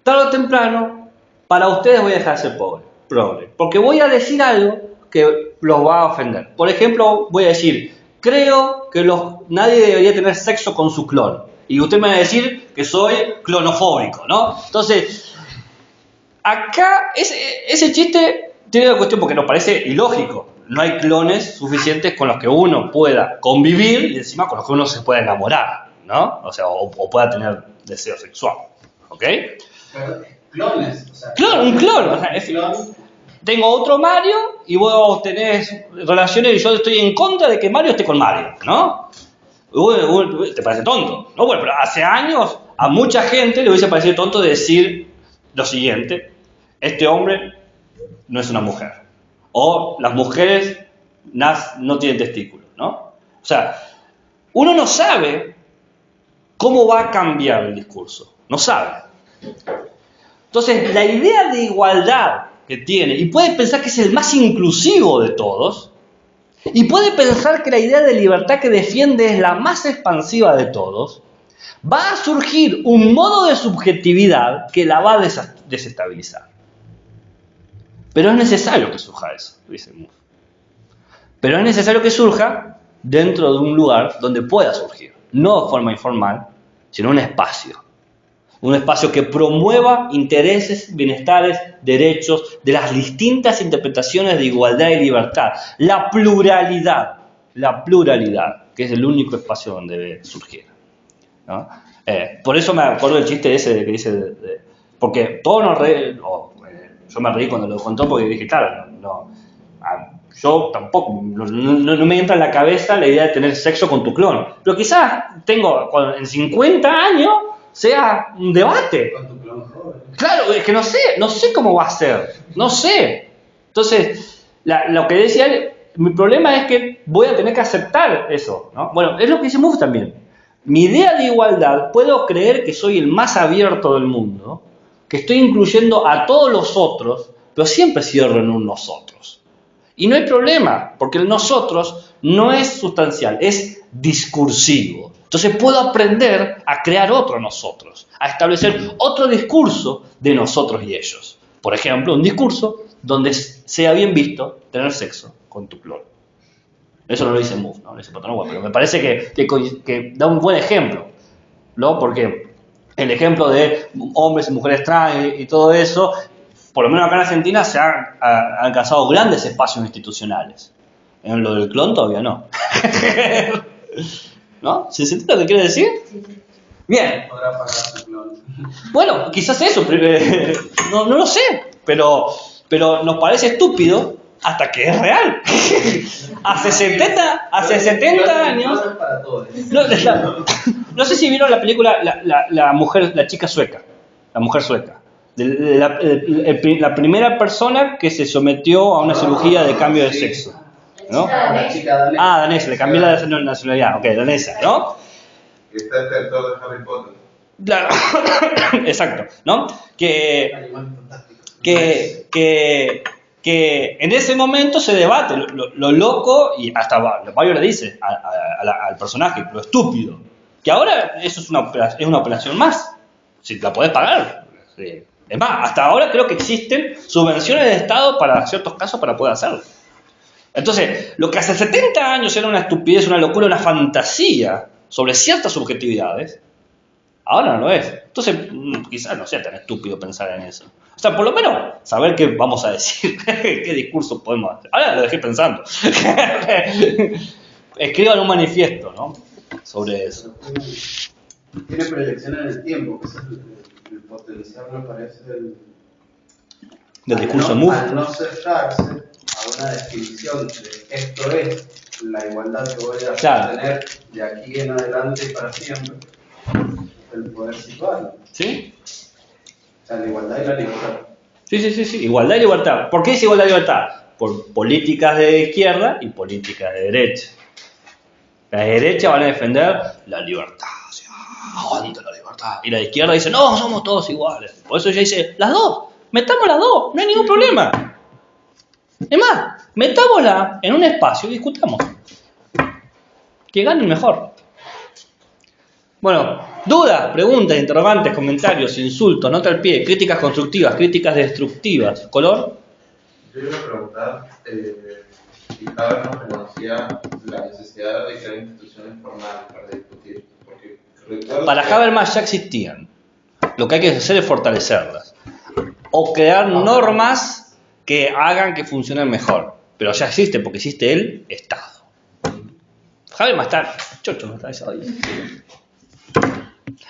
tarde o temprano para ustedes voy a dejar de ser progre, porque voy a decir algo que los va a ofender. Por ejemplo, voy a decir, creo que nadie debería tener sexo con su clon. Y usted me va a decir que soy clonofóbico, ¿no? Entonces, acá ese chiste tiene una cuestión porque nos parece ilógico. No hay clones suficientes con los que uno pueda convivir y encima con los que uno se pueda enamorar, ¿no? O sea, o pueda tener deseo sexual, ¿ok? Pero, clones, o sea, Un clon, o sea, es clon. Tengo otro Mario y vos tenés relaciones y yo estoy en contra de que Mario esté con Mario, ¿no? Te parece tonto, ¿no? Bueno, pero hace años a mucha gente le hubiese parecido tonto decir lo siguiente: este hombre no es una mujer, o las mujeres no tienen testículos, ¿no? O sea, uno no sabe cómo va a cambiar el discurso, no sabe. Entonces, la idea de igualdad que tiene, y puede pensar que es el más inclusivo de todos, y puede pensar que la idea de libertad que defiende es la más expansiva de todos, va a surgir un modo de subjetividad que la va a desestabilizar. Pero es necesario que surja eso, dice Mouffe. Pero es necesario que surja dentro de un lugar donde pueda surgir, no de forma informal, sino un espacio que promueva intereses, bienestares, derechos de las distintas interpretaciones de igualdad y libertad, la pluralidad, que es el único espacio donde debe surgir, ¿no? Por eso me acuerdo del chiste ese que dice, porque todos nos reímos, yo me reí cuando lo contó porque dije, claro, yo tampoco, no me entra en la cabeza la idea de tener sexo con tu clon, pero quizás en 50 años sea un debate. Con tu clon joven. Claro, es que no sé cómo va a ser, no sé. Entonces, lo que decía él, mi problema es que voy a tener que aceptar eso, ¿no? Bueno, es lo que dice Mouffe también. Mi idea de igualdad, puedo creer que soy el más abierto del mundo, que estoy incluyendo a todos los otros, pero siempre cierro en un nosotros. Y no hay problema, porque el nosotros no es sustancial, es discursivo. Entonces puedo aprender a crear otro nosotros, a establecer otro discurso de nosotros y ellos. Por ejemplo, un discurso donde sea bien visto tener sexo con tu clon. Eso no lo dice Mouffe, ¿no? Lo dice Potanowa, pero me parece que da un buen ejemplo, ¿no? Porque el ejemplo de hombres y mujeres trans y todo eso, por lo menos acá en Argentina se han alcanzado grandes espacios institucionales. En lo del clon todavía no. ¿No? ¿Se entiende lo que quiere decir? Sí. Bien. Podrá pagar su clon. Bueno, quizás eso, no lo sé, pero nos parece estúpido hasta que es real. Hace 70 años. Para todos. No sé si vieron la película la chica sueca, la mujer sueca. La primera persona que se sometió a una cirugía de cambio de sexo, ¿no? La chica danesa. Danesa, le cambié la nacionalidad, ok, danesa, ¿no? Que está el actor de Harry Potter. Claro, exacto, ¿no? Que en ese momento se debate lo loco, y hasta Mario le dice al personaje, lo estúpido, que ahora eso es una operación más, si la podés pagar. Sí. Es más, hasta ahora creo que existen subvenciones de Estado para ciertos casos para poder hacerlo. Entonces, lo que hace 70 años era una estupidez, una locura, una fantasía sobre ciertas subjetividades, ahora no lo es. Entonces, quizás no sea tan estúpido pensar en eso. O sea, por lo menos saber qué vamos a decir, qué discurso podemos hacer. Ahora lo dejé pensando. Escriban un manifiesto, ¿no? Sobre eso. Tiene proyección en el tiempo, que es el potencial, me parece, Del discurso de Mouffe. Al no cerrarse a una definición de esto es la igualdad que voy a tener de aquí en adelante y para siempre, el poder situarlo. ¿Sí? O sea, la igualdad y la libertad. Sí. Igualdad y libertad. ¿Por qué es igualdad y libertad? Por políticas de izquierda y políticas de derecha. La derecha van a defender la libertad. Aguanta la libertad. Y la izquierda dice, no, somos todos iguales. Por eso ella dice, las dos. Metamos las dos. No hay ningún problema. Es más, metámosla en un espacio y discutamos. Que gane el mejor. Bueno, dudas, preguntas, interrogantes, comentarios, insultos, nota al pie, críticas constructivas, críticas destructivas. ¿Color? Yo iba a preguntar si cada vez nos reconocía la necesidad de crear instituciones formales para discutir. Porque para Habermas ya existían. Lo que hay que hacer es fortalecerlas. O crear normas que hagan que funcionen mejor. Pero ya existe, porque existe el Estado. Habermas está chocho, no está eso ahí.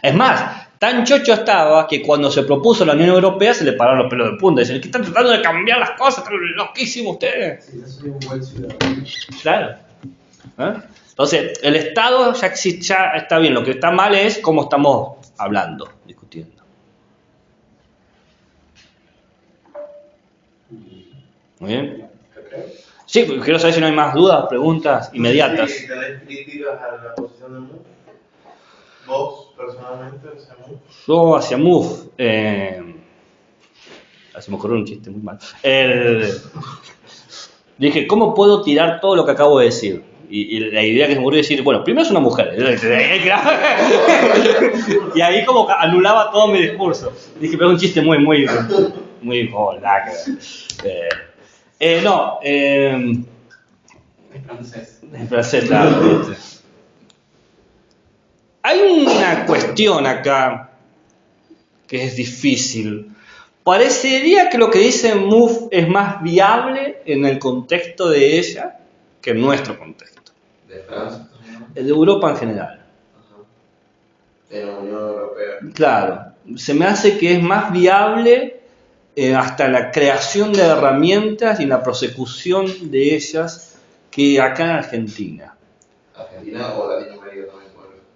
Es más, tan chocho estaba que cuando se propuso la Unión Europea se le pararon los pelos de punta. Dicen que están tratando de cambiar las cosas, están loquísimos ustedes. Sí, yo soy un buen ciudadano. Claro. Entonces, el Estado ya está bien. Lo que está mal es cómo estamos hablando, discutiendo. Muy bien. Sí, quiero saber si no hay más dudas, preguntas inmediatas. Sí, ¿tenés críticas a la posición de Mouffe? ¿Vos, personalmente, hacia Mouffe? Yo hacia Mouffe, se me ocurrió un chiste muy mal. Dije, ¿cómo puedo tirar todo lo que acabo de decir? Y la idea que se me ocurrió decir, bueno, primero es una mujer. Y ahí como anulaba todo mi discurso. Dije, pero es un chiste muy Es francés. En francés, claro. ¿Viste? Hay una cuestión acá que es difícil. Parecería que lo que dice Mouffe es más viable en el contexto de ella que en nuestro contexto. De Francia, ¿no? De Europa en general. Ajá. De la Unión Europea. Claro, se me hace que es más viable hasta la creación de herramientas y la prosecución de ellas que acá en Argentina. Argentina o Latinoamérica también.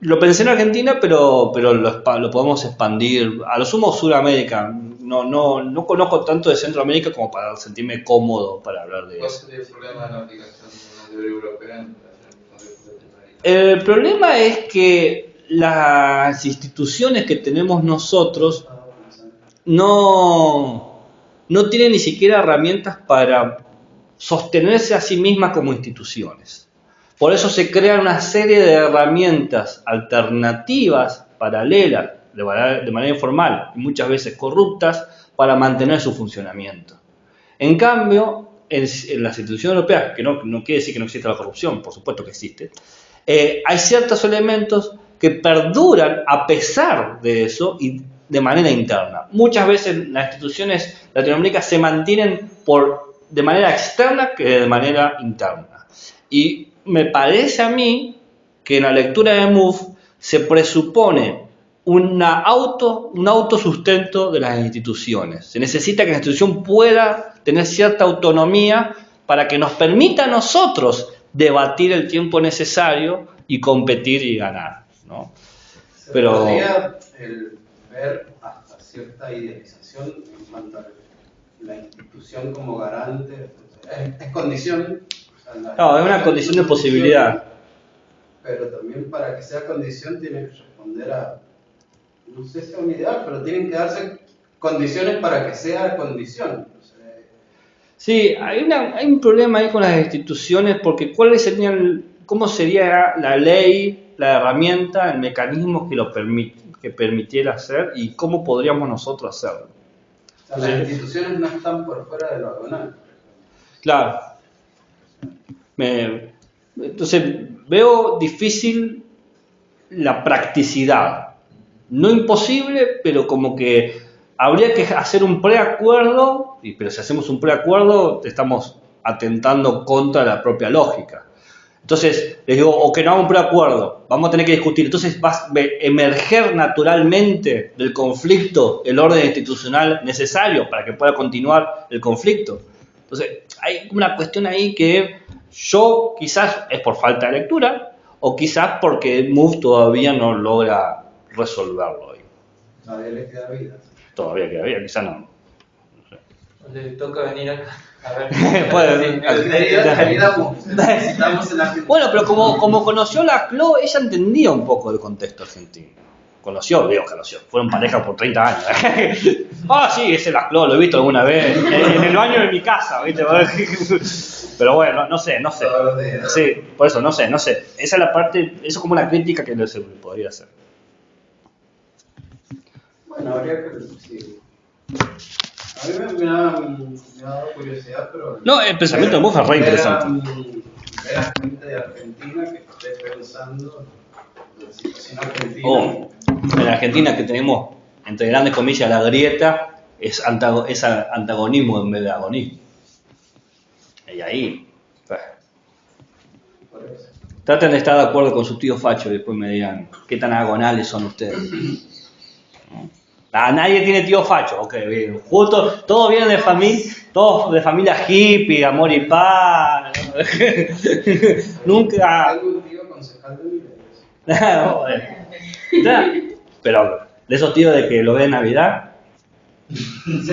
Lo pensé en Argentina, pero lo podemos expandir. A lo sumo Sudamérica. No conozco tanto de Centroamérica como para sentirme cómodo para hablar de ¿Cuál eso. sería el problema de la aplicación de una teoría europea en relación con Latinoamérica? El problema es que las instituciones que tenemos nosotros no tienen ni siquiera herramientas para sostenerse a sí mismas como instituciones. Por eso se crean una serie de herramientas alternativas, paralelas, de manera informal y muchas veces corruptas, para mantener su funcionamiento. En cambio, en las instituciones europeas, que no quiere decir que no exista la corrupción, por supuesto que existe, hay ciertos elementos que perduran a pesar de eso y de manera interna. Muchas veces las instituciones latinoamericanas se mantienen de manera externa que de manera interna. Y me parece a mí que en la lectura de Mouffe se presupone un autosustento de las instituciones. Se necesita que la institución pueda tener cierta autonomía para que nos permita a nosotros debatir el tiempo necesario y competir y ganar, ¿no? Pero podría ver hasta cierta idealización en cuanto a la institución como garante. Es condición. No, es una condición de posibilidad. Pero también para que sea condición tiene que responder a, no sé si es un ideal, pero tienen que darse condiciones para que sea condición. O sea, sí, hay un problema ahí con las instituciones porque ¿cómo sería la ley, la herramienta, el mecanismo que permitiera hacer y cómo podríamos nosotros hacerlo? O sea, las instituciones no están por fuera de lo aduanal. Claro. Entonces veo difícil la practicidad. No imposible, pero como que habría que hacer un preacuerdo, pero si hacemos un preacuerdo estamos atentando contra la propia lógica. Entonces les digo, o que no haga un preacuerdo, vamos a tener que discutir. Entonces va a emerger naturalmente del conflicto el orden institucional necesario para que pueda continuar el conflicto. Entonces hay una cuestión ahí que yo quizás es por falta de lectura o quizás porque Mouffe todavía no logra resolverlo hoy. Todavía le queda vida. Todavía queda vida, quizás no. Le toca venir acá. A ver. Necesitamos el argentino. Bueno, pero como conoció la CLO, ella entendía un poco el contexto argentino. Conoció, fueron pareja por 30 años. Sí, ese es la CLO, lo he visto alguna vez en el baño de mi casa, ¿viste? Pero bueno, no sé. Sí, por eso, no sé. Esa es la parte, eso es como una crítica que se podría hacer. Bueno, habría que... Sí. A mí me ha dado curiosidad, pero... No, el pensamiento de Mouffe es re interesante. Ver a gente de Argentina que esté pensando la situación argentina. En Argentina que tenemos, entre grandes comillas, la grieta, es antagonismo en vez de agonismo. Y ahí... Traten de estar de acuerdo con su tío Facho y después me digan qué tan agonales son ustedes. Nadie tiene tío Facho, ok, bien. Justo, todos vienen de familia hippie, amor y paz. Nunca. ¿Algún tío concejal de mi No, pero de esos tíos de que lo ven en Navidad. Sí.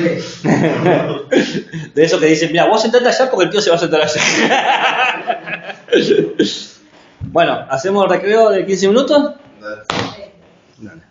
De esos que dicen, mira, vos sentate allá porque el tío se va a sentar allá. Bueno, ¿hacemos el recreo de 15 minutos? Dale. Dale.